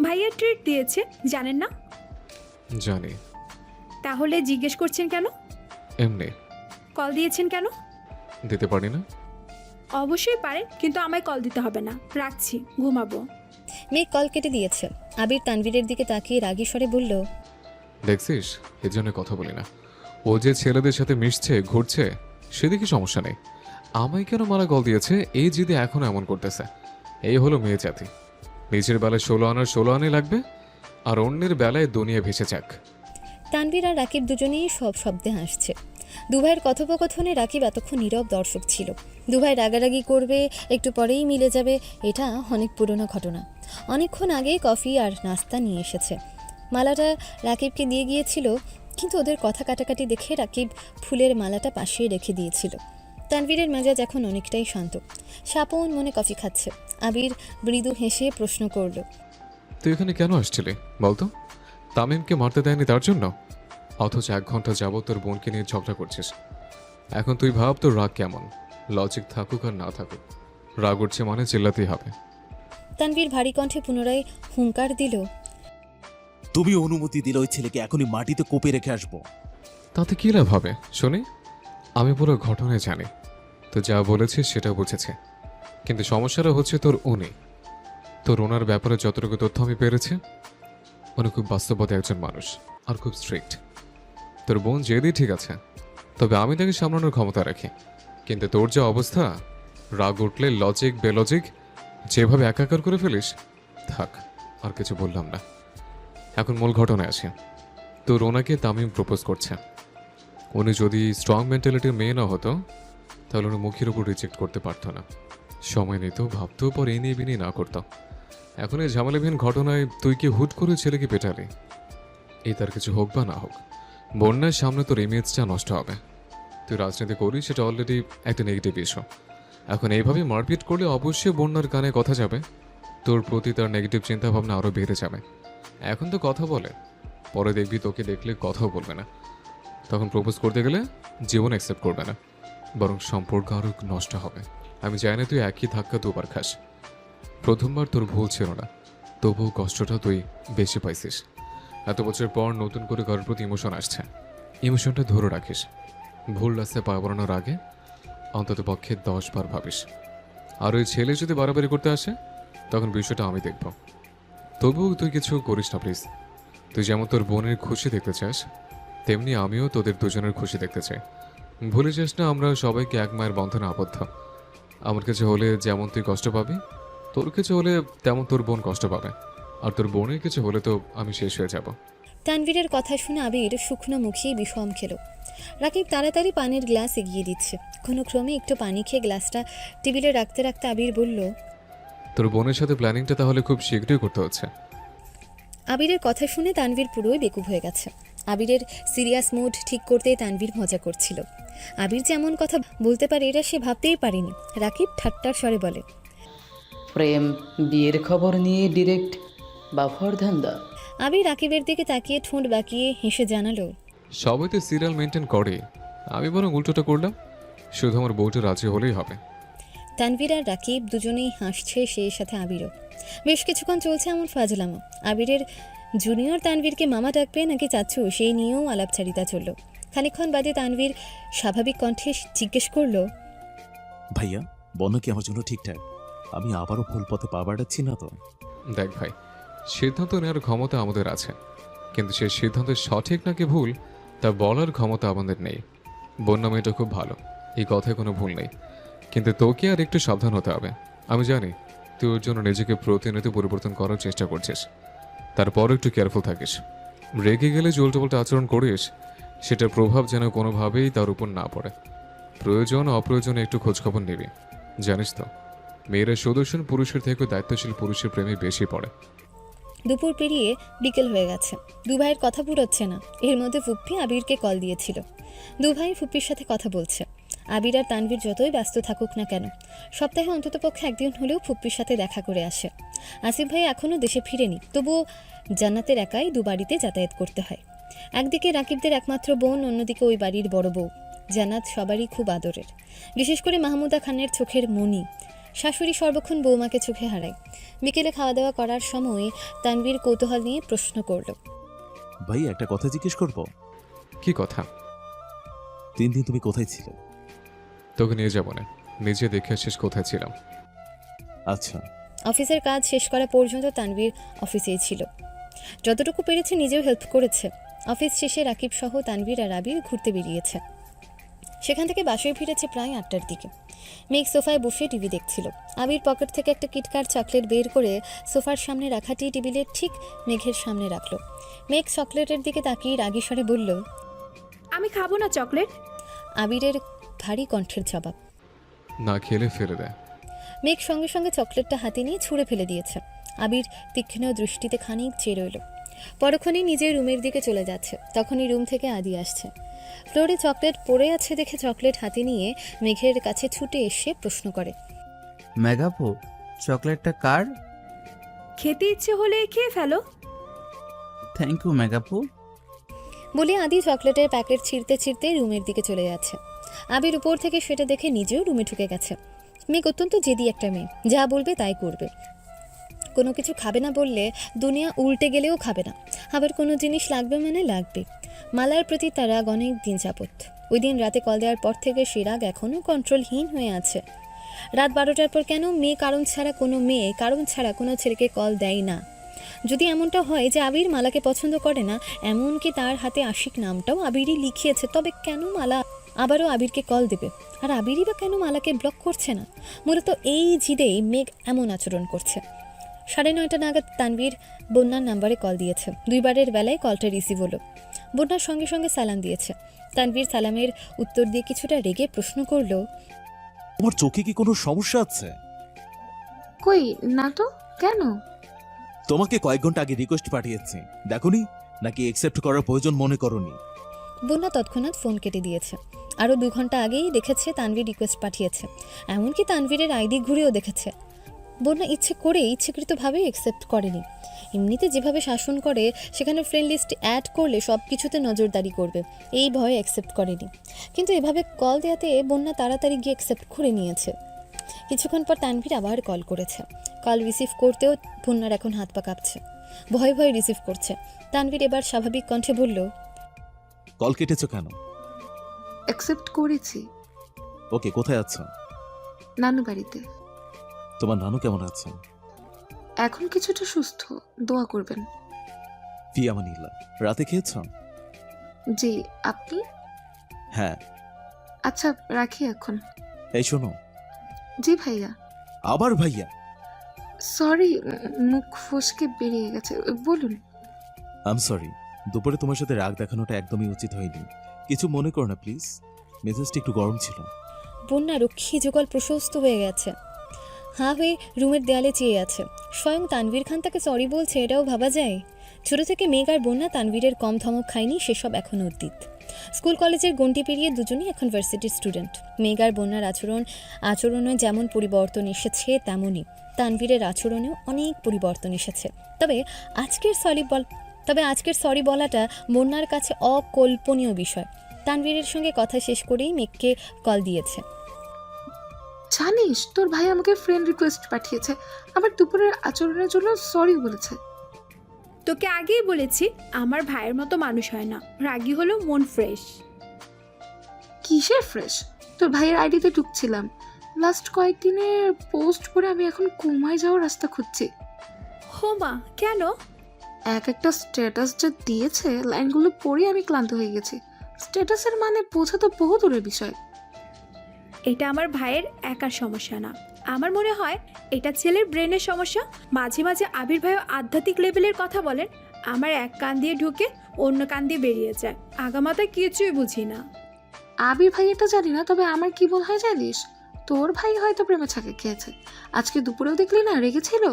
ভাইয়া ট্রিট দিয়েছে, জানেন না? জানি। তাহলে জিজ্ঞেস করছেন কেন? এমনি। কল দিয়েছেন কেন? দিতে পারি না। অবশ্যই পারেন, কিন্তু আমায় কল দিতে হবে না। রাখছি, ঘুমাবো। মেঘ কল কেটে দিয়েছে। আবির তানভীরের দিকে তাকিয়ে রাগী স্বরে বলল, দেখছিস, এর জন্য কথা বলি না। ও যে ছেলেদের সাথে মিশছে ঘুরছে সেদিকে সমস্যা নেই, আমায় কেন মারা কল দিয়েছে এই জিদে এখনো এমন করতেছে। এই হলো মেয়ে জাতি, নিজের বেলায় 16 আনার 16 আনাই লাগবে, আর অন্যের বেলায় দুনিয়া ভেসে যাক। তানভীর আর রাকিব দুজনেই সব শব্দে হাসছে। দুভাইয়ের কথোপকথনে রাকিব এতক্ষণ নীরব দর্শক ছিল। দুভাই রাগারাগি করবে, একটু পরেই মিলে যাবে, এটা অনেক পুরনো ঘটনা। অনেকক্ষণ আগেই কফি আর নাস্তা নিয়ে এসেছে। মালাটা রাকিবকে দিয়ে গিয়েছিল, কিন্তু ওদের কথা কাটাকাটি দেখে রাকিব ফুলের মালাটা পাশে রেখে দিয়েছিল। তানভীরের মেজাজ এখন অনেকটাই শান্ত। সে আপন মনে কফি খাচ্ছে। আবির মৃদু হেসে প্রশ্ন করল, তুই এখানে কেন আসছিলি বলতো? তামিমকে মারতে দেয়নি তার জন্য? অথচ 1 ঘন্টা যাবত তোর বোনকে নিয়ে ঝগড়া করছিস। এখন তুই ভাব তোর রাগ কেমন। লজিক থাকুক আর না থাকুক, রাগ উঠছে মানে চিল্লাতেই হবে। তানভীর ভারী কণ্ঠে পুনরায় হুঙ্কার দিল, তুমি অনুমতি দিলে ওই ছেলেকে এখনই মাটিতে কোপে রেখে আসবো। তাতে কী লাভ হবে শুনি? আমি পুরো ঘটনায় জানি। তো যা বলেছিস সেটা বুঝেছে, কিন্তু সমস্যাটা হচ্ছে তোর ওনার ব্যাপারে যতটুকু তথ্য আমি পেরেছি, উনি খুব বাস্তববাদী একজন মানুষ আর খুব স্ট্রিক্ট। তোর বোন জেদি ঠিক আছে, তবে আমি তাকে সামলানোর ক্ষমতা রাখি। কিন্তু তোর যা অবস্থা, রাগ উঠলে লজিক বেলজিক যেভাবে একাকার করে ফেলিস, থাক আর কিছু বললাম না। এখন মূল ঘটনায় আসি। তোর ওনাকে তামিম প্রপোজ করছে। উনি যদি স্ট্রং মেন্টালিটির মেয়ে না হতো, তাহলে উনি মুখের উপর রিজেক্ট করতে পারতো না। সময় নিত, ভাবতেও পর এই নিয়ে বিনিয়ে না করতো। এখন এই ঝামেলাবিহীন ঘটনায় তুই কি হুট করে ছেলেকে পেটালি? এই তার কিছু হোক বা না হোক, বন্যার সামনে তোর ইমেজটা নষ্ট হবে। তুই রাজনীতি করিস, সেটা অলরেডি একটা নেগেটিভ ইস্যু। এখন এইভাবে মারপিট করলে অবশ্যই বন্যার কানে কথা যাবে, তোর প্রতি তার নেগেটিভ চিন্তাভাবনা আরও বেড়ে যাবে। এখন তো কথা বলে, পরে দেখবি তোকে দেখলে কথাও বলবে না। তখন প্রপোজ করতে গেলে জীবন অ্যাকসেপ্ট করবে না, বরং সম্পর্ক আরও নষ্ট হবে। আমি চাই না তুই একই ধাক্কা দুবার খাস। প্রথমবার তোর ভুল ছিল না, তবুও কষ্টটা তুই বেশি পাইছিস। এত বছর পর নতুন করে কারোর প্রতি ইমোশন আসছে, ইমোশনটা ধরে রাখিস। ভুল রাস্তায় পা বাড়ানোর আগে অন্তত পক্ষে 10 বার ভাবিস। আর ওই ছেলে যদি বাড়াবাড়ি করতে আসে, তখন বিষয়টা আমি দেখব। তবুও তুই কিছু করিস না প্লিজ। তুই যেমন তোর বোনের খুশি দেখতে চাস, তেমনি আমিও তোদের দুজনের খুশি দেখতে চাই। ভুলে যাস না আমরা সবাইকে এক মায়ের বন্ধনে আবদ্ধ। আমার কিছু হলে যেমন তুই কষ্ট পাবি, তোর কিছু হলে তেমন তোর বোন কষ্ট পাবে। আর তোর বোনের কিছু হলে তো আমি শেষ হয়ে যাব। তানভীরের কথা শুনে আবির শুকনো মুখে বিষম খেল। রাকিব তাড়াতাড়ি পানির গ্লাস এগিয়ে দিচ্ছে। কোনো ক্রমে একটু পানি খেয়ে গ্লাসটা টেবিলে রাখতে রাখতে আবির বলল, তোর বোনের সাথে প্ল্যানিংটা তাহলে খুব শীঘ্রই করতে হচ্ছে। আবিরের কথা শুনে তানভীর পুরোই বেকুব হয়ে গেছে। আবিরের সিরিয়াস মুড ঠিক করতেই তানভীর মজা করছিল। আবির যে এমন কথা বলতে পারে এটা সে ভাবতেই পারেনি। রাকিব ঠাট্টার স্বরে বলে, প্রেম বিয়ের খবর নিয়ে ডিরেক্ট বাফর ধান্দা। আবির রাকিবের দিকে তাকিয়ে ঠোঁট বাঁকিয়ে হেসে জানালো, সবাই তো সিরিয়াল মেনটেন করে, আমি বরং উল্টোটা করলাম। শুধু আমার বউটা রাজি হলেই হবে। তানভীর আর রাকিব দুজনেই হাসছে, সেই সাথে আবিরও। বেশ কিছুক্ষণ চলছে এমন ফাজলামো। আবিরের জুনিয়র তানভীরকে মামা ডাকবে নাকি চাচ্ছু, সেই নিয়েও আলাপচারিতা চলল। খানিকক্ষণ বাদে তানভীর স্বাভাবিক কণ্ঠে জিজ্ঞেস করল, ভাইয়া, বন্য কি আমার জন্য ঠিকঠাক? আমি আবারও ভুল পথে পা বাড়াচ্ছি না তো? দেখ ভাই, সিদ্ধান্ত নেওয়ার ক্ষমতা আমাদের আছে, কিন্তু সেই সিদ্ধান্ত সঠিক নাকি ভুল তা বলার ক্ষমতা আমাদের নেই। বন্যা মেয়েটা খুব ভালো, এই কথায় কোনো ভুল নেই, কিন্তু তোকে আর একটু সাবধান হতে হবে। আমি জানি তুই ওর জন্য নিজেকে প্রতিনিয়ত পরিবর্তন করার চেষ্টা করছিস, তারপর একটু কেয়ারফুল থাকিস। রেগে গেলে যে উল্টোপাল্টা আচরণ করিস, সেটার প্রভাব যেন কোনোভাবেই তার উপর না পড়ে। প্রয়োজন অপ্রয়োজনে একটু খোঁজখবর নিবি। জানিস তো, মেয়েরা সুদর্শন পুরুষের থেকে দায়িত্বশীল পুরুষের প্রেমে বেশি পড়ে। দুপুর পেরিয়ে বিকেল হয়ে গেছে। দু ভাইয়ের কথা পুরোচ্ছে না। এর মধ্যে ফুপ্পি আবিরকে কল দিয়েছিল। দু ভাই ফুপ্পির সাথে কথা বলছে। আবির আর তানভীর যতই ব্যস্ত থাকুক না কেন, সপ্তাহে অন্ততপক্ষে একদিন হলেও ফুপ্পির সাথে দেখা করে আসে। আসিফ ভাই এখনও দেশে ফিরেনি, তবুও জান্নাতের একাই দু বাড়িতে যাতায়াত করতে হয়। একদিকে রাকিবদের একমাত্র বোন, অন্যদিকে ওই বাড়ির বড় বউ। জান্নাত সবারই খুব আদরের, বিশেষ করে মাহমুদা খানের চোখের মণি। শাশুড়ি সর্বক্ষণ বৌমাকে চোখে হারায়। বিকেলে খাওয়া দাওয়া করার সময় তানভীর কৌতূহল নিয়ে প্রশ্ন করল, ভাই, একটা কথা জিজ্ঞেস করব? কি কথা? 3 দিন তুমি কোথায় ছিলে? তোকে নিয়ে যাবো না, নিজে দেখে আসিস কোথায় ছিলাম। আচ্ছা। অফিসের কাজ শেষ করা পর্যন্ত তানভীর অফিসেই ছিল। যতটুকু পেরেছে নিজেও হেল্প করেছে। অফিস শেষে রাকিব সহ তানভীর আর আবির ঘুরতে বেরিয়েছে। সেখান থেকে বাসায় ফিরেছে প্রায় 8টার দিকে। মেঘ সোফায় বসে টিভি দেখছিল। আবির পকেট থেকে একটা কিটকাট চকলেট বের করে সোফার সামনে রাখা টেবিলের ঠিক মেঘের সামনে রাখলো। মেঘ চকলেটের দিকে তাকিয়ে রাগী স্বরে বলল, আমি খাবো না চকলেট। আবিরের ভারী কণ্ঠের জবাব। না খেলে ফেলে দেয়। মেঘ সঙ্গে সঙ্গে চকলেটটা হাতে নিয়ে ছুঁড়ে ফেলে দিয়েছে। আবির তীক্ষ্ণ দৃষ্টিতে খানিক চেয়ে রইল। পরক্ষণেই নিজের রুমের দিকে চলে যাচ্ছে, তখনই রুম থেকে আদি আসছে। ফ্লোরে চকলেট পড়ে আছে দেখে চকলেট হাতে নিয়ে মেঘের কাছে ছুটে এসে প্রশ্ন করে। মেঘাপু, চকলেটটা কার? খেতে ইচ্ছে হলে খেয়ে ফেলো। Thank you মেঘাপু। বলে আদি চকলেটের প্যাকেট ছিঁড়তে ছিঁড়তে রুমের দিকে চলে যাচ্ছে। আবির উপর থেকে সেটা দেখে নিজেও রুমে ঢুকে গেছে। মেঘ অত্যন্ত জেদি একটা মেয়ে, যা বলবে তাই করবে। কোনো কিছু খাবে না বললে দুনিয়া উল্টে গেলেও খাবে না, আবার কোনো জিনিস লাগবে মানে লাগবে। মালার প্রতি তার রাগ অনেক দিন যাবত। ওই দিন রাতে কল দেওয়ার পর থেকে সে রাগ এখনও কন্ট্রোলহীন হয়ে আছে। রাত 12টার পর কেন মেয়ে কারণ ছাড়া কোনো ছেলেকে কল দেয় না? যদি এমনটা হয় যে আবির মালাকে পছন্দ করে না, এমনকি তার হাতে আশিক নামটাও আবিরই লিখিয়েছে, তবে কেন মালা আবারও আবিরকে কল দেবে? আর আবিরই বা কেন মালাকে ব্লক করছে না? মূলত এই জিদেই মেঘ এমন আচরণ করছে। 9:30 নাগাদ তানভীর বন্যার নাম্বারে কল দিয়েছে। 2বারের বেলায় কলটা রিসিভ হলো। বন্যার সঙ্গে সঙ্গে সালাম দিয়েছে। তানভীর সালামের উত্তর দিয়ে কিছুটা রেগে প্রশ্ন করলো, তোমার চোখে কি কোনো সমস্যা আছে? কই না তো, কেন? তোমাকে কয়েক ঘন্টা আগে রিকোয়েস্ট পাঠিয়েছি, দেখোনি? নাকি অ্যাকসেপ্ট করার প্রয়োজন মনে করনি? বন্যা তৎক্ষণাৎ ফোন কেটে দিয়েছে। আরও 2 ঘন্টা আগেই দেখেছে তানভীর রিকোয়েস্ট পাঠিয়েছে, এমনকি তানভীরের আইডি ঘুরেও দেখেছে। বন্যা ইচ্ছাকৃতভাবে অ্যাকসেপ্ট করেনি। এমনিতে যেভাবে শাসন করে, সেখানে ফ্রেন্ড লিস্ট অ্যাড করলে সব কিছুতে নজরদারি করবে, এই ভয়ে অ্যাকসেপ্ট করেনি। কিন্তু এভাবে কল দেওয়াতে বন্যা তাড়াতাড়ি গিয়ে অ্যাকসেপ্ট করে নিয়েছে। কিছুক্ষণ পর তানভীর আবার কল করেছে। কল রিসিভ করতেও বন্যার এখন হাত পা কাঁপছে, ভয়ে ভয়ে রিসিভ করছে। তানভীর এবার স্বাভাবিক কণ্ঠে বলল, কল কেটেছো কেন? অ্যাকসেপ্ট করেছি। ওকে, কোথায় আছো? নানু বাড়িতে। তোমার নানু কেমন আছেন? এখন কিছুটা সুস্থ, দোয়া করবেন। ফি আমানিল্লাহ। রাতে খেয়েছ? জি, আপনি? হ্যাঁ। আচ্ছা রাখি এখন। এই শোনো। জি ভাইয়া। আবার ভাইয়া? সরি, মুখ ফসকে বেরিয়ে গেছে, বলুন। আই এম সরি, দুপুরে তোমার সাথে রাগ দেখানোটা একদমই উচিত হয়নি। কিছু মনে করো না প্লিজ, মেজাজটা একটু গরম ছিল। বন্যা রক্ষী যুগল প্রশস্ত হয়ে গেছে, হাঁ হয়ে রুমের দেয়ালে চেয়ে আছে। স্বয়ং তানভীর খান তাকে সরি বলছে, এটাও ভাবা যায়? ছোট থেকে মেঘ আর বন্যা তানভীরের কম ধমক খায়নি, সেসব এখন অতীত। স্কুল কলেজের গণ্ডি পেরিয়ে দুজনেই এখন ভার্সিটির স্টুডেন্ট। মেঘ আর বন্যার আচরণে যেমন পরিবর্তন এসেছে, তেমনই তানভীরের আচরণেও অনেক পরিবর্তন এসেছে। তবে আজকের সরি বলাটা বন্যার কাছে অকল্পনীয় বিষয়। তানভীরের সঙ্গে কথা শেষ করেই মেঘকে কল দিয়েছে। জানিস তোর ভাই আমাকে ফ্রেন্ড রিকোয়েস্ট পাঠিয়েছে, আবার দুপুরের আচরণের জন্য সরি বলেছে। তোকে আগেই বলেছি আমার ভাইয়ের মতো মানুষ হয় না, রাগী হলো মন ফ্রেশ। কিসের ফ্রেশ? তোর ভাইয়ের আইডিতে ঢুকছিলাম, লাস্ট কয়েকদিনের পোস্ট পরে আমি এখন কোমায় যাওয়ার রাস্তা খুঁজছি। হোমা, কেন? একটা স্ট্যাটাস যা দিয়েছে, লাইনগুলো পড়ে আমি ক্লান্ত হয়ে গেছি। স্ট্যাটাসের মানে বোঝা তো বহু দূরের বিষয়। এটা আমার ভাইয়ের একার সমস্যা না, আমার মনে হয় এটা ছেলের ব্রেনের সমস্যা। মাঝে মাঝে আবির ভাইও আধ্যাত্মিক লেভেলের কথা বলেন, আমার এক কান দিয়ে ঢুকে অন্য কান দিয়ে বেরিয়ে যায়, আগামাতা কিছুই বুঝি না। আবির ভাই এটা জানি না, তবে আমার কি মনে হয় জানিস, তোর ভাই হয়তো প্রেমে ছাকে খেয়েছে। আজকে দুপুরেও দেখলি না, রেগেছিল,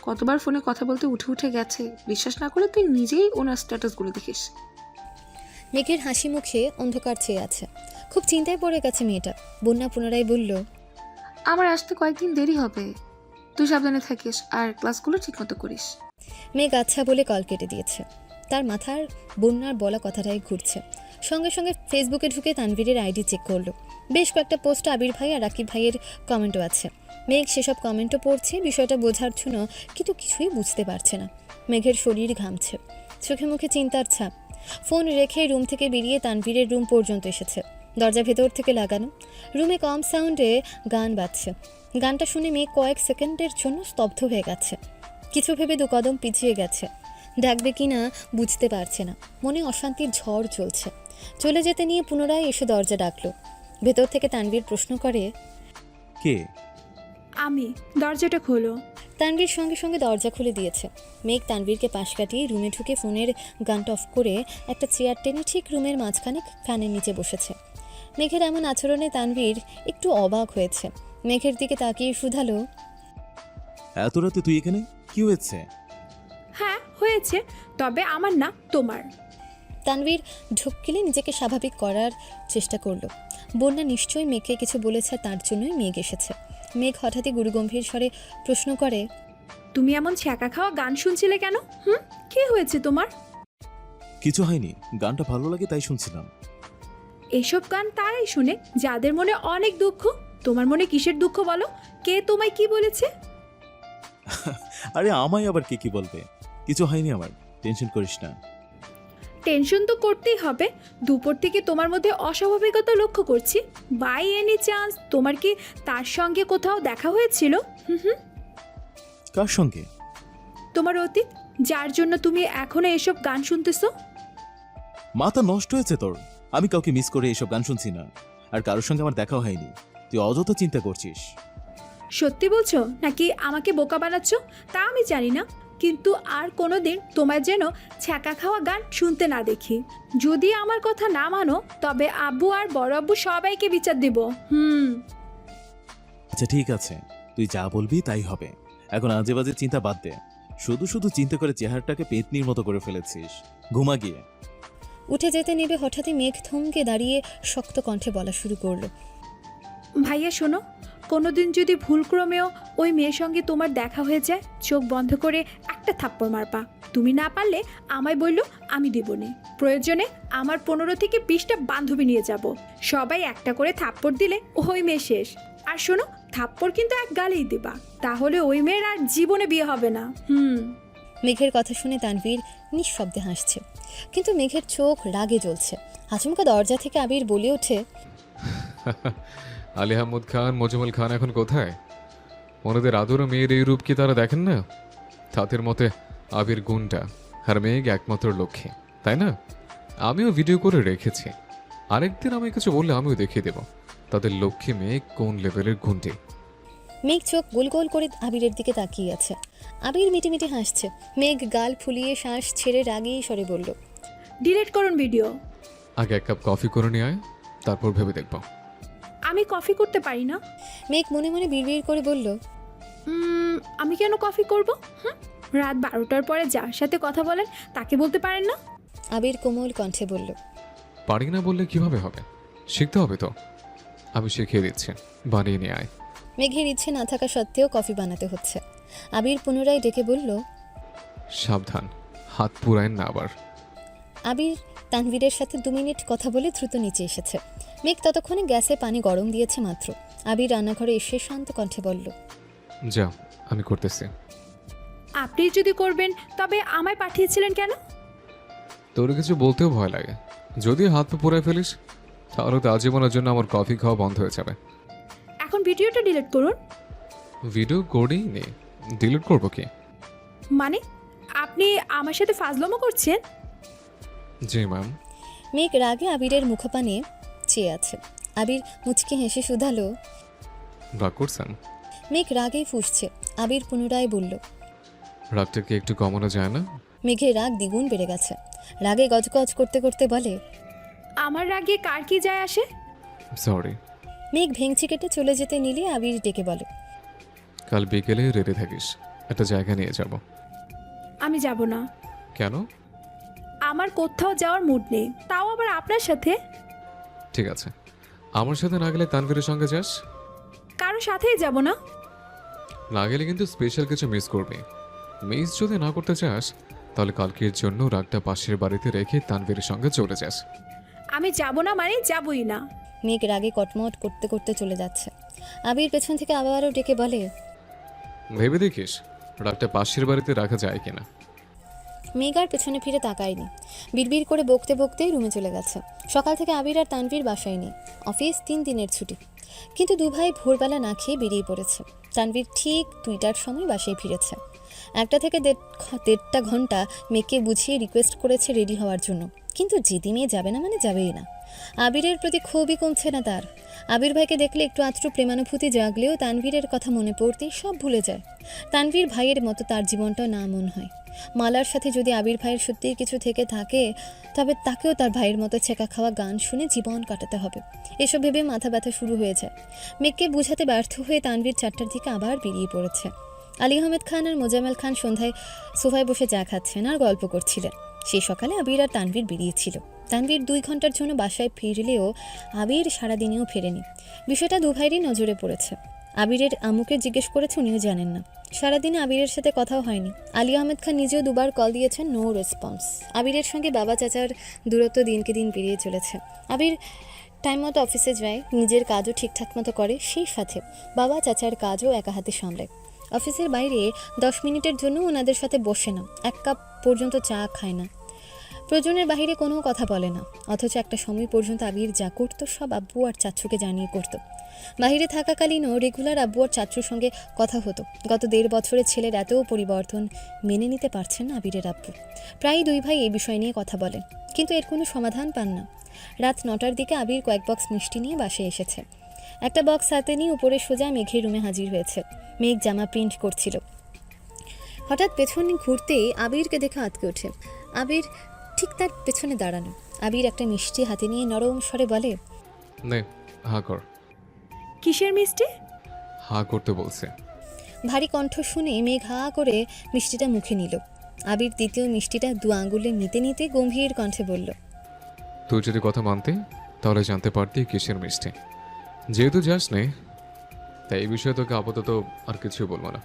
কতবার ফোনে কথা বলতে উঠে উঠে গেছে। বিশ্বাস না করে তুই নিজেই ওনার স্ট্যাটাসগুলো দেখিস। মেঘের হাসি মুখে অন্ধকার ছেয়ে আছে, খুব চিন্তায় পড়ে গেছে মেয়েটা। বন্যা পুনরায় বলল, আমার আসতে কয়েকদিন দেরি হবে, তুই সাবধানে থাকিস আর ক্লাসগুলো ঠিকমতো করিস। মেঘ আচ্ছা বলে কল কেটে দিয়েছে। তার মাথার বন্যার বলা কথাটাই ঘুরছে। সঙ্গে সঙ্গে ফেসবুকে ঢুকে তানভীরের আইডি চেক করলো। বেশ কয়েকটা পোস্টে আবির ভাই আর রাকিব ভাইয়ের কমেন্টও আছে। মেঘ সেসব কমেন্টও পড়ছে, বিষয়টা বোঝার জন্য, কিন্তু কিছুই বুঝতে পারছে না। মেঘের শরীর ঘামছে, চোখে মুখে চিন্তার ছাপ। ফোন রেখে রুম থেকে বেরিয়ে তানভীরের রুম পর্যন্ত এসেছে। দরজা ভেতর থেকে লাগানো, রুমে কম সাউন্ডে গান বাজছে। গানটা শুনে মেঘ কয়েক সেকেন্ডের জন্য স্তব্ধ হয়ে গেছে। কিছু ভেবে 2 কদম পিছিয়ে গেছে। ডাকবে কি না বুঝতে পারছে না, মনে অশান্তির ঝড় চলছে। চলে যেতে নিয়ে পুনরায় এসে দরজা ডাকলো। ভেতর থেকে তানভীর প্রশ্ন করে, কে? আমি। দরজাটা খোলো। তানভীর সঙ্গে সঙ্গে দরজা খুলে দিয়েছে। মেঘ তানভীরকে পাশ কাটিয়ে রুমে ঢুকে ফোনের গানটা অফ করে একটা চেয়ার টেনে ঠিক রুমের মাঝখানে ফ্যানের নিচে বসেছে। মেঘের এমন আচরণে তানভীর একটু অবাক হয়েছে। মেঘের দিকে তাকিয়ে শুধালো, এত রাতে তুই এখানে? কি হয়েছে? হ্যাঁ হয়েছে, তবে আমার না, তোমার। তানভীর ঢুকিলে নিজেকে স্বাভাবিক করার চেষ্টা করলো। বন্যা নিশ্চয়ই মেঘকে কিছু বলেছে, তার জন্যই মেঘ এসেছে। মেঘ হঠাৎই গুরুগম্ভীর স্বরে প্রশ্ন করে, তুমি এমন ছ্যাঁকা খাওয়া গান শুনছিলে কেন? কি হয়েছে তোমার? কিছু হয়নি, গানটা ভালো লাগে তাই শুনছিলাম। এসব গান তারাই শুনে যাদের মনে অনেক দুঃখ। তোমার মনে কিসের দুঃখ বলো? কে তোমায় কি বলেছে? আরে আমায় আবার কে কি বলবে? কিছু হয়নি আমার, টেনশন করিস না। টেনশন তো করতেই হবে। দুপুর থেকে তোমার মধ্যে অস্বাভাবিকতা লক্ষ্য করছি। বাই এনি চান্স তোমার কি তার সঙ্গে কোথাও দেখা হয়েছিল? কার সঙ্গে? তোমার অতীত, যার জন্য তুমি এখনো এসব গান শুনতেছো। মাথা নষ্ট হয়েছে তোর? আমি কাউকে মিস করে এসব গান শুনছি না, আর কারোর সঙ্গে আমার দেখাও হয়নি। তুই অযথা চিন্তা করছিস। সত্যি বলছো নাকি আমাকে বোকা বানাচ্ছ তা আমি জানি না, কিন্তু আর কোনোদিন তোমার যেন ছ্যাঁকা খাওয়া গান শুনতে না দেখি। যদি আমার কথা না মানো তবে আব্বু আর বড় আব্বু সবাইকে বিচার দেব। আচ্ছা ঠিক আছে, তুই যা বলবি তাই হবে। এখন আজে বাজে চিন্তা বাদ দে। শুধু শুধু চিন্তা করে চেহারাটাকে পেতনির মতো করে ফেলেছিস। ঘুমা গিয়ে। উঠে যেতে নেবে হঠাৎই মেঘ থমকে দাঁড়িয়ে শক্ত কণ্ঠে বলা শুরু করলো, ভাইয়া শোনো, কোনোদিন যদি ভুলক্রমেও ওই মেয়ের সঙ্গে তোমার দেখা হয়ে যায়, চোখ বন্ধ করে একটা থাপ্পড় মারবা। তুমি না পারলে আমায় বললো, আমি দেবনে। প্রয়োজনে আমার 15 থেকে 20টা বান্ধবী নিয়ে যাব, সবাই একটা করে থাপ্পড় দিলে ওই মেয়ে শেষ। আর শোনো, থাপ্পড় কিন্তু এক গালেই দেবা, তাহলে ওই মেয়ের আর জীবনে বিয়ে হবে না। মেঘের কথা শুনে তানভীর নিঃশব্দে হাসছে, কিন্তু মেঘের চোখ রাগে জ্বলছে। আচমকা দরজা থেকে আবির বলে ওঠে, আলী আহমদ খান, মজুমল খান এখন কোথায়? ওনাদের আদর মেয়ের এই রূপ কি তারা দেখেন না? তাদের মতে আবির গুণটা আর মেঘ একমাত্র লক্ষ্যে, তাই না? আমিও ভিডিও করে রেখেছি। আরেকদিন আমি কিছু বললে আমিও দেখিয়ে দেব তাদের লক্ষ্যে মেঘ কোন লেভেলের গুণটি। মেঘ চোখ গোল গোল করে আবিরের দিকে তাকিয়ে আছে। আবির মিটিমিটি হাসছে। মেঘ গাল ফুলিয়ে শ্বাস ছেড়ে রাগেই স্বরে বলল, ডিলিট করুন ভিডিও। আগে এক কাপ কফি করে নিয়ে আয়, তারপর ভেবে দেখব। আমি কফি করতে পারি না। মেঘ মনে মনে বিড়বিড় করে বলল, আমি কেন কফি করব? রাত 12টার পরে যার সাথে কথা বলেন তাকে বলতে পারেন না? আবির কোমল কণ্ঠে বলল, পারি না বললে কিভাবে হবে? শিখতে হবে তো। আমি শিখিয়ে দিচ্ছি, বানিয়ে নিয়ে আয়। মেঘের ইচ্ছে না থাকা সত্ত্বেও কফি বানাতে হচ্ছে। আবির পুনরায় ডেকে বলল, সাবধান, হাত পুরায়েন না আবার। আবির তানভীরের সাথে 2 মিনিট কথা বলে দ্রুত নিচে এসেছে। মেঘ ততক্ষণে গ্যাসে পানি গরম দিয়েছে মাত্র। আবির রান্নাঘরে এসে শান্ত কণ্ঠে বলল, যা, আমি করতেছি। আপনি যদি করবেন তবে আমায় পাঠিয়েছিলেন কেন? তোর কিছু বলতেও ভয় লাগে। যদি হাত পা পুরাই ফেলিস তাহলে তো আজীবনের জন্য আমার কফি খাওয়া বন্ধ হয়ে যাবে। এখন ভিডিওটা ডিলিট করুন। ভিডিও করেই নে, ডিলিট করবো কি? মানে আপনি আমার সাথে ফাজলামো করছেন? জি ম্যাম। মেঘ রাগে আবিরের মুখপানে চেয়ে আছে। আবির মুচকি হেসে শুধালো, রাগ করছেন? মেঘ রাগেই ফুঁসছে। আবির পুনরায় বলল, রাগটাকে একটু কমানো যায় না? মেঘের রাগ দ্বিগুণ বেড়ে গেছে। রাগে গজগজ করতে করতে বলে, আমার রাগে কার কি যায় আসে? সরি। মেঘ ভেঙচি কেটে চলে যেতে নিলে আবির ডেকে বলে, কাল বিকেলে রেডি থাকিস, একটা জায়গা নিয়ে যাব। আমি যাব না। কেন? আমার কোথাও যাওয়ার মুড নেই, তাও আবার আপনার সাথে। ঠিক আছে, আমার সাথে না গেলে তানভীরের সঙ্গে যাস। কারো সাথেই যাব না। না গেলে কিন্তু স্পেশাল কিছু মিস করবি। মিস যদি না করতে চাস তাহলে কালকের জন্য রাগটা পাশের বাড়িতে রেখে তানভীরের সঙ্গে চলে যাস। আমি যাব না মানে যাবই না। মেঘ রাগে কটমট করতে করতে চলে যাচ্ছে। আবির পেছন থেকে আবারও ডেকে বলে, ভেবে দেখিস রাগটা পাশের বাড়িতে রাখা যায় কিনা। মেঘ আর পেছনে ফিরে তাকায়নি। বিড়বিড় করে বকতে বকতেই রুমে চলে গেছে। সকাল থেকে আবির আর তানভীর বাসায় নেই। অফিস 3 দিনের ছুটি, কিন্তু 2 ভাই ভোরবেলা না খেয়ে বেরিয়ে পড়েছে। তানভীর ঠিক 2টার সময় বাসায় ফিরেছে। 1টা থেকে 1.5 ঘন্টা মেঘকে বুঝিয়ে রিকোয়েস্ট করেছে রেডি হওয়ার জন্য, কিন্তু জিদি মেয়ে যাবে না মানে যাবেই না। আবিরের প্রতি ক্ষোভই কমছে না তার। আবির ভাইকে দেখলে একটু আত্র প্রেমানুভূতি জাগলেও তানভীরের কথা মনে পড়তেই সব ভুলে যায়। তানভীর ভাইয়ের মতো তার জীবনটাও না মন হয়। মালার সাথে যদি আবির ভাইয়ের সত্যিই কিছু থেকে থাকে, তবে তাকেও তার ভাইয়ের মতো ছেঁকা খাওয়া গান শুনে জীবন কাটাতে হবে। এসব ভেবে মাথা ব্যথা শুরু হয়ে যায়। মেঘকে বুঝাতে ব্যর্থ হয়ে তানভীর 4টার দিকে আবার বেরিয়ে পড়েছে। আলী আহমেদ খান আর মোজাম্মেল খান সন্ধ্যায় সোফায় বসে চা খাচ্ছেন আর গল্প করছিলেন। সেই সকালে আবির আর তানভীর বেরিয়েছিল। তানভীর 2 ঘন্টার জন্য বাসায় ফিরলেও আবির সারাদিনেও ফেরেনি। বিষয়টা দু ভাইয়েরই নজরে পড়েছে। আবিরের আম্মুকে জিজ্ঞেস করেছে, উনিও জানেন না। সারাদিনে আবিরের সাথে কথাও হয়নি। আলী আহমেদ খান নিজেও 2বার কল দিয়েছেন, নো রেসপন্স। আবিরের সঙ্গে বাবা চাচার দূরত্ব দিনকে দিন পেরিয়ে চলেছে। আবির টাইম মতো অফিসে যায়, নিজের কাজও ঠিকঠাক মতো করে, সেই সাথে বাবা চাচার কাজও একা হাতে সামলায়। অফিসের বাইরে 10 মিনিটের জন্য ওনাদের সাথে বসে না, 1 কাপ পর্যন্ত চা খায় না, প্রয়োজনের বাইরে কোনো কথা বলে না। অথচ একটা সময় পর্যন্ত আবির যা করতো সব আব্বু আর চাচুকে জানিয়ে করতো। বাহিরে থাকাকালীনও রেগুলার আব্বু আর চাচুর সঙ্গে কথা হতো। গত 1.5 বছরে ছেলের এত পরিবর্তন মেনে নিতে পারছেন না আবিরের আব্বু। প্রায় 2 ভাই এই বিষয় নিয়ে কথা বলেন, কিন্তু এর কোনো সমাধান পান না। রাত 9টার দিকে আবির কয়েক বক্স মিষ্টি নিয়ে বাসায় এসেছে। একটা বক্স হাতে নিয়ে উপরে সোজা মেঘের রুমে হাজির হয়েছে। মেঘ জামা প্রিন্ট করছিল। হঠাৎ পেছনে ঘুরতেই আবিরকে দেখে আঁতকে ওঠে। আবির ঠিক তার পেছনে দাঁড়ানো। আবির একটা মিষ্টি হাতে নিয়ে নরম স্বরে বলে, নে হা কর। কিসের মিষ্টি? হা করতে বলছে। ভারী কণ্ঠ শুনে মেঘ হা করে মিষ্টিটা মুখে নিল। আবির দ্বিতীয় মিষ্টিটা 2 আঙ্গুলে নিতে নিতে গম্ভীর কণ্ঠে বলল, তুই যদি কথা মানতে তাহলে জানতে পারতি কিসের মিষ্টি। যেহেতু যাস নে, তাই এই বিষয়ে তোকে আপাতত আর কিছুই বলবো না।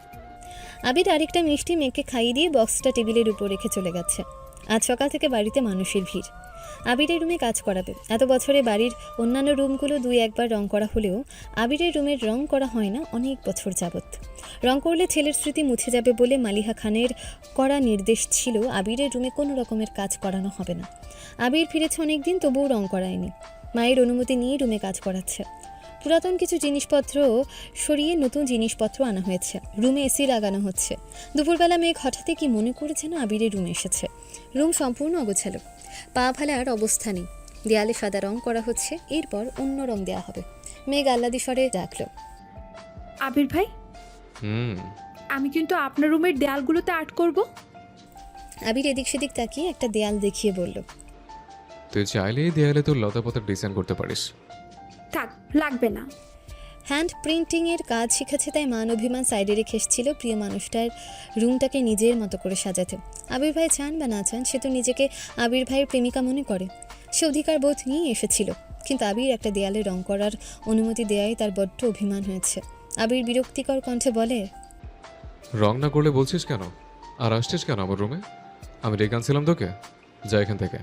আবির আরেকটা মিষ্টি মেঘকে খাইয়ে দিয়ে বক্সটা টেবিলের উপর রেখে চলে গেছে। আজ সকাল থেকে বাড়িতে মানুষের ভিড়। আবিরের রুমে কাজ করাবে। এত বছরে বাড়ির অন্যান্য রুমগুলো 2-1বার রং করা হলেও আবিরের রুমের রং করা হয় না অনেক বছর যাবৎ। রং করলে ছেলের স্মৃতি মুছে যাবে বলে মালিহা খানের কড়া নির্দেশ ছিল, আবিরের রুমে কোনো রকমের কাজ করানো হবে না। আবির ফিরেছে অনেক দিন, তবুও রং করায়নি। মায়ের অনুমতি নিয়ে রুমে কাজ করাচ্ছে। পুরাতন কিছু জিনিসপত্র সরিয়ে নতুন জিনিসপত্র আনা হয়েছে। রুমে এসি লাগানো হচ্ছে। দুপুরবেলা মেঘ হঠাৎই কি মনে করেছে না আবিরের রুমে এসেছে। রুম সম্পূর্ণ অগোছালো, পা ফেলার অবস্থা নেই। দেয়ালে সাদা রং করা হচ্ছে, এরপর অন্য রং দেওয়া হবে। মেঘ আহ্লাদি স্বরে ডাকল, আবির ভাই, হুম। আমি কিন্তু আপনার রুমের দেয়ালগুলোতে আর্ট করব। আবির এদিক সেদিক তাকিয়ে একটা দেয়াল দেখিয়ে বলল, তুই চাইলে এই দেয়ালে তোর লতাপাতার ডিজাইন করতে পারিস। থাক, লাগবে না। হ্যান্ড প্রিন্টিংয়ের কাজ শিখেছে, তাই মান অভিমান সাইডে রেখে এসেছিল প্রিয় মানুষটার রুমটাকে নিজের মতো করে সাজাতে। আবির ভাই চান বা না চান, সে তো নিজেকে আবির ভাইয়ের প্রেমিকা মনে করে। সে অধিকার বোধ নিয়ে এসেছিল, কিন্তু আবির একটা দেয়ালে রং করার অনুমতি দেয়াই তার বড্ড অভিমান হয়েছে। আবির বিরক্তিকর কণ্ঠে বলে, রং না করলে বলছিস কেন? আর আসছিস কেন আমার রুমে? আমি রেগে আনছিলাম তোকে? যা এখান থেকে।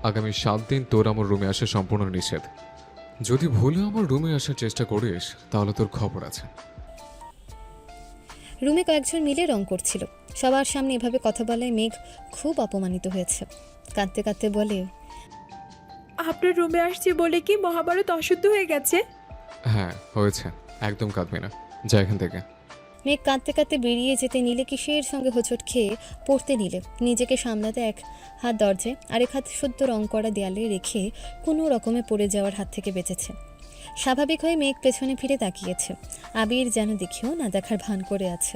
আগামী 7 দিন তোর আমার রুমে আসা সম্পূর্ণ নিষেধ। যদি ভুলে আমার রুমে আসার চেষ্টা করিস তাহলে তোর খবর আছে। রুমে কয়েকজন মিলে রং করছিল। সবার সামনে এভাবে কথা বলায় মেঘ খুব অপমানিত হয়েছে। কাঁদতে কাঁদতে বলে, আপনার রুমে আসছি বলে কি মহাভারত অশুদ্ধ হয়ে গেছে? হ্যাঁ হয়েছে, একদম কাঁদবি না, যা এখান থেকে। মেঘ কাঁদতে কাঁদতে বেরিয়ে যেতে নিলে কিসের সঙ্গে হোঁচট খেয়ে পড়তে নিলে নিজেকে সামলাতে এক হাত দরজায় আরেক হাত সদ্য রং করা দেয়ালে রেখে কোনো রকমে পড়ে যাওয়ার হাত থেকে বেঁচেছে। স্বাভাবিক হয়ে মেঘ পেছনে ফিরে তাকিয়েছে। আবির যেন দেখেও না দেখার ভান করে আছে।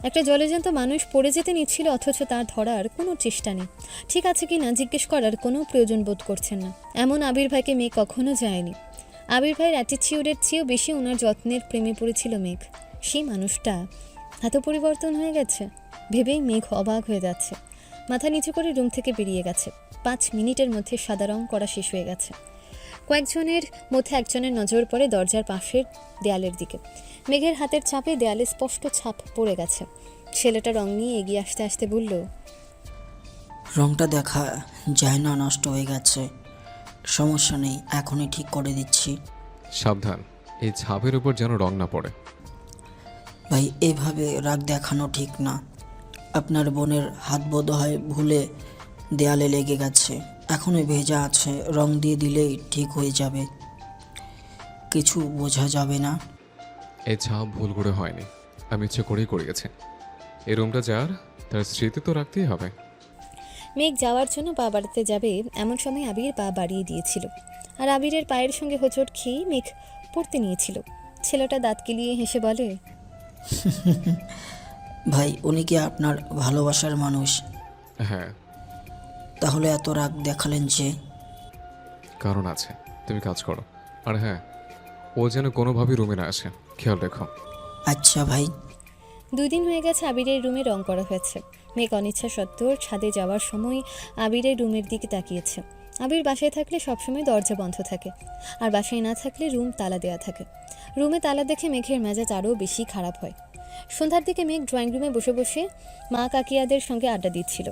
একটা জলজ্যান্ত মানুষ পড়ে যেতে নিচ্ছিল, অথচ তার ধরার কোনো চেষ্টা নেই। ঠিক আছে কি না জিজ্ঞেস করার কোনো প্রয়োজন বোধ করছেন না। এমন আবির ভাইকে মেঘ কখনো যায়নি। আবির ভাইয়ের অ্যাটিটিউডের চেয়েও বেশি ওনার যত্নের প্রেমে পড়েছিল মেঘ। সেই মানুষটা এত পরিবর্তন হয়ে গেছে ভেবেই মেঘ অবাক হয়ে যাচ্ছে। মাথা নিচু করে রুম থেকে বেরিয়ে গেছে। 5 মিনিটের মধ্যে সাদা রং করা শেষ হয়ে গেছে। কয়েকজনের মধ্যে একজনের নজর পড়ে দরজার পাশের দেয়ালের দিকে। মেঘের হাতের চাপে দেয়ালে স্পষ্ট ছাপ পড়ে গেছে। ছেলেটা রং নিয়ে এগিয়ে আসতে আসতে বলল, রংটা দেখা যায় না, নষ্ট হয়ে গেছে। সমস্যা নেই, এখনই ঠিক করে দিচ্ছি। সাবধান, এই ছাপের উপর যেন রং না পড়ে। ভাই, এভাবে রাগ দেখানো ঠিক না। আপনার বোনের হাত বোধ হয় ভুলে দেয়ালে লেগে গেছে, এখনই ভেজা আছে, রং দিয়ে দিলেই ঠিক হয়ে যাবে, কিছু বোঝা যাবে না। এই ছাপ ভুল করে হয়নি, আমি ইচ্ছে করেই করিয়েছি। এই রুমটা যার, তার স্মৃতি তো রাখতেই হবে। মেঘ যাওয়ার জন্য পা বাড়াতে যাবে এমন সময় আবির পা বাড়িয়ে দিয়েছিল। আর আবিরের পায়ের সঙ্গে হোঁচট খেয়ে মেঘ পড়তে নিয়েছিল। ছেলেটা দাঁত কিলিয়ে হেসে বলে, ভাই, উনি কি আপনার ভালোবাসার মানুষ? হ্যাঁ। তাহলে এত রাগ দেখালেন যে? কারণ আছে, তুমি কাজ করো। আর হ্যাঁ, ও যেন কোনোভাবেই রুমে না আসে, খেয়াল রেখো। আচ্ছা ভাই। 2 দিন হয়ে গেছে আবিরের রুমে রং করা হয়েছে। মেঘ অনিচ্ছা সত্ত্বেও ছাদে যাওয়ার সময় আবিরের রুমের দিকে তাকিয়েছে। আবির বাসায় থাকলে সবসময় দরজা বন্ধ থাকে, আর বাসায় না থাকলে রুম তালা দেওয়া থাকে। রুমে তালা দেখে মেঘের মেজাজ আরও বেশি খারাপ হয়। সন্ধ্যার দিকে মেঘ ড্রয়িং রুমে বসে বসে মা কাকিয়াদের সঙ্গে আড্ডা দিচ্ছিল।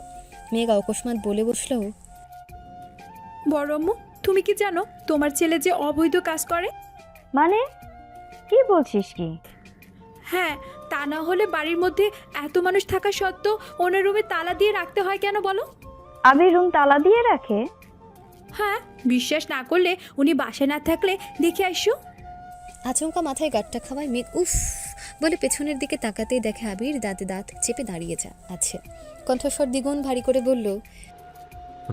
মেঘ অকস্মাৎ বলে বসলো, বড় আম্মু, তুমি কি জানো তোমার ছেলে যে অবৈধ কাজ করে? মানে কি বলছিস কি? হ্যাঁ, তা না হলে বাড়ির মধ্যে এত মানুষ থাকা সত্ত্বেও ওনার রুমে তালা দিয়ে রাখতে হয় কেন বলো? আবির রুম তালা দিয়ে রাখে? হ্যাঁ, বিশ্বাস না করলে উনি বাসায় না থাকলে দেখে আসো। আচমকা মাথায় গাঁটটা খাওয়ায় মেঘ উফ বলে পেছনের দিকে তাকাতেই দেখে আবির দাঁতে দাঁত চেপে দাঁড়িয়ে আছে। কণ্ঠস্বর দ্বিগুণ ভারী করে বলল,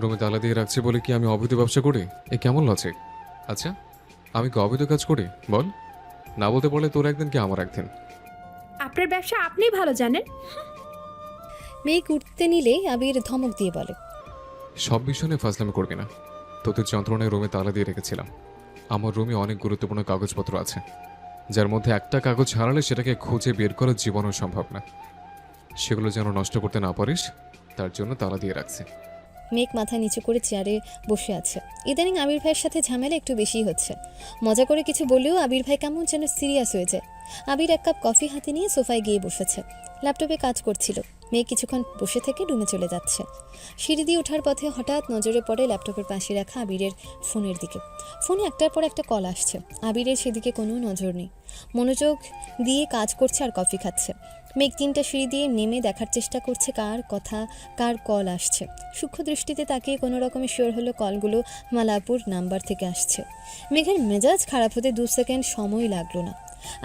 রুমে তালা দিয়ে রাখছে বলে কি আমি অবৈধ ব্যবসা করি? এ কেমন লজিক? আচ্ছা, আমি কি অবৈধ কাজ করি বল? না বলতে পারলে তোর একদিন কি আমার একদিন। আপনার ব্যবসা আপনিই ভালো জানেন। মেঘ উঠতে নিলে আবির ধমক দিয়ে বলে, সব বিষয় নিয়ে ফাজলামি করবি না। তোদের যন্ত্রণায় রুমে তালা দিয়ে রেখেছিলাম। আমার রুমে অনেক গুরুত্বপূর্ণ কাগজপত্র আছে, যার মধ্যে একটা কাগজ হারালে সেটাকে খুঁজে বের করা জীবনও সম্ভব না। সেগুলো যেন নষ্ট করতে না পারিস, তার জন্য তালা দিয়ে রাখছি। মেঘ মাথা নিচু করে চেয়ারে বসে আছে। ইদানিং আবির ভাইয়ের সাথে ঝামেলা একটু বেশি হচ্ছে। মজা করে কিছু বললেও আবির ভাই কেমন যেন সিরিয়াস হয়ে যায়। আবির 1 কাপ কফি হাতে নিয়ে সোফায় গিয়ে বসেছে। ল্যাপটপে কাজ করছিল। মেয়ে কিছুক্ষণ বসে থেকে রুমে চলে যাচ্ছে। সিঁড়ি দিয়ে ওঠার পথে হঠাৎ নজরে পড়ে ল্যাপটপের পাশে রাখা আবিরের ফোনের দিকে। ফোনে একটার পর একটা কল আসছে। আবিরের সেদিকে কোনো নজর নেই। মনোযোগ দিয়ে কাজ করছে আর কফি খাচ্ছে। মেঘ 3টা সিঁড়ি দিয়ে নেমে দেখার চেষ্টা করছে কার কথা, কার কল আসছে। সূক্ষ্ম দৃষ্টিতে তাকিয়ে কোনো রকমে শিওর হলো কলগুলো মালাপুর নাম্বার থেকে আসছে। মেঘের মেজাজ খারাপ হতে 2 সেকেন্ড সময় লাগলো না।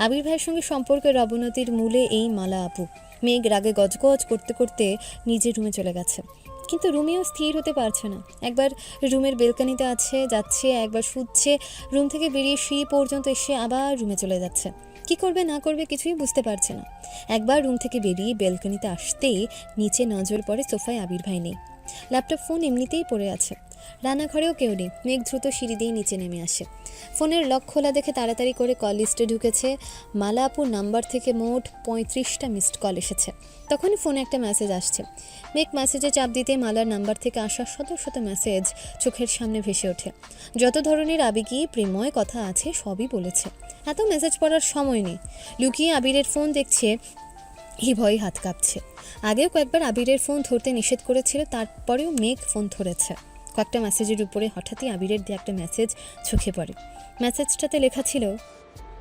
আবির ভাইয়ের সঙ্গে সম্পর্কের অবনতির মূলে এই মালা আপু। মেঘ রাগে গজগজ করতে করতে নিজের রুমে চলে গেছে, কিন্তু রুমেও স্থির হতে পারছে না। একবার রুমের বেলকানিতে যাচ্ছে, একবার শুচ্ছে, রুম থেকে বেরিয়ে সিঁড়ি পর্যন্ত এসে আবার রুমে চলে যাচ্ছে। কি করবে না করবে কিছুই বুঝতে পারছে না। একবার রুম থেকে বেরিয়ে বেলকনিতে আসতেই নিচে নজর পড়ে সোফায় আবির ভাই নেই। ল্যাপটপ ফোন এমনিতেই পড়ে আছে। রান্নাঘরেও কেউ নেই। মেঘ দ্রুত সিঁড়ি দিয়ে নিচে নেমে আসে। ফোনের লক খোলা দেখে তাড়াতাড়ি করে কল লিস্টে ঢুকেছে। মালাপুর নাম্বার থেকে মোট 35টা মিসড কল এসেছে। তখনই ফোনে একটা মেসেজ আসছে। মেঘ মেসেজে চাপ দিতে মালার নাম্বার থেকে আসা শত শত মেসেজ চোখের সামনে ভেসে ওঠে। যত ধরনের আবেগী প্রেমময় কথা আছে সবই বলেছে। এত মেসেজ পড়ার সময় নেই। লুকিয়ে আবিরের ফোন দেখছে, এই ভয়ে হাত কাঁপছে। আগেও কয়েকবার আবিরের ফোন ধরতে নিষেধ করেছিল, তারপরেও মেঘ ফোন ধরেছে। কয়েকটা মেসেজের উপরে হঠাৎই আবিরের দিয়ে একটা মেসেজ চোখে পড়ে। মেসেজটাতে লেখা ছিল,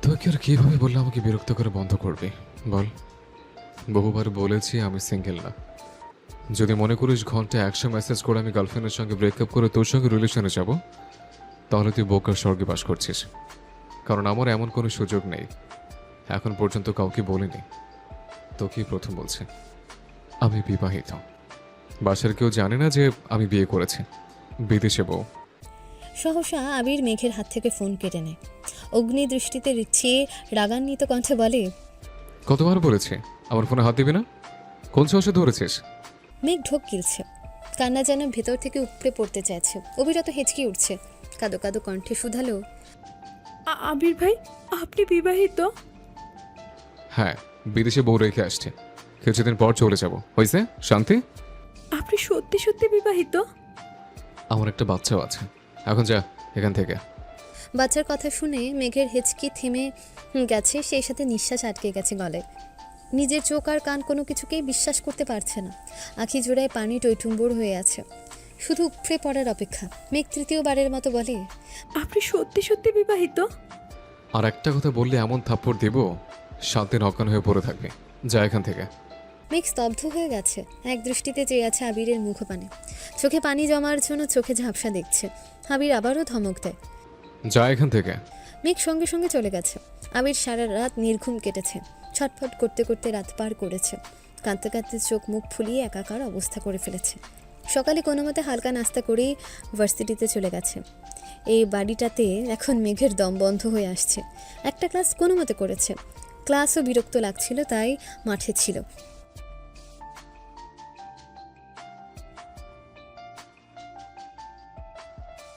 তোকে আর কীভাবে বললে আমাকে বিরক্ত করে বন্ধ করবি বল? বহুবার বলেছি আমি সিঙ্গেল না। যদি মনে করিস ঘন্টায় 100 মেসেজ করে আমি গার্লফ্রেন্ডের সঙ্গে ব্রেকআপ করে তোর সঙ্গে রিলেশনে যাব, তাহলে তুই বোকার স্বর্গে বাস করছিস। কারণ আমার এমন কোনো সুযোগ নেই। এখন পর্যন্ত কাউকে বলিনি, তোকেই প্রথম বলছে। আমি বিবাহিত। বাসার কেউ জানে না যে আমি বিয়ে করেছি, বিদেশে বউ। সহসা আবির মেঘের হাত থেকে ফোন কেটে নেয়। অগ্নি দৃষ্টিতে চেয়ে রাগান্বিত কণ্ঠে বলে, কতবার বলেছে আমার ফোনে হাত দিবি না? কোন সাহসে ধরেছিস? মেঘ ঢোক গিলছে। কান্না যেন ভেতর থেকে উপড়ে পড়তে চাইছে। অবিরত হেঁচকি উঠছে। কাদো কাদো কণ্ঠে শুধালো, আবির ভাই, আপনি বিবাহিত? হ্যাঁ, বিদেশে বউ রেখে আসছে। কিছুদিন পর চলে যাব। হয়েছে শান্তি? আপনি সত্যি সত্যি বিবাহিত? আমার একটা বাচ্চাও আছে। এখন যা এখান থেকে। বাচ্চার কথা শুনে মেঘের হেঁচকি থেমে গেছে, সেই সাথে নিঃশ্বাস আটকে গেছে গলায়। নিজের চোখ আর কান কোনো কিছুকেই বিশ্বাস করতে পারছে না। আঁখি জোড়ায় পানি টইটুম্বুর হয়ে আছে, শুধু উপড়ে পড়ার অপেক্ষা। মেঘ তৃতীয়বারের মতো বলে, আপনি সত্যি সত্যি বিবাহিত? আর একটা কথা বললে এমন থাপ্পড় দেব, 7 দিন অজ্ঞান হয়ে পড়ে থাকবে। যা এখান থেকে। মেঘ স্তব্ধ হয়ে গেছে। এক দৃষ্টিতে চেয়ে আছে আবিরের মুখপানে। চোখে পানি জমার জন্য চোখে ঝাপসা দেখছে। আবির আবারও ধমক দেয়, যা এখান থেকে। মেঘ সঙ্গে সঙ্গে চলে গেছে। আবির সারা রাত নির্ঘুম কেটেছে। ছটফট করতে করতে রাত পার করেছে। কাঁদতে কাঁদতে চোখ মুখ ফুলিয়ে একাকার অবস্থা করে ফেলেছে। সকালে কোনো মতে হালকা নাস্তা করেই ভার্সিটিতে চলে গেছে। এই বাড়িটাতে এখন মেঘের দম বন্ধ হয়ে আসছে। একটা ক্লাস কোনো মতে করেছে। ক্লাসও বিরক্ত লাগছিল, তাই মাঠে ছিল।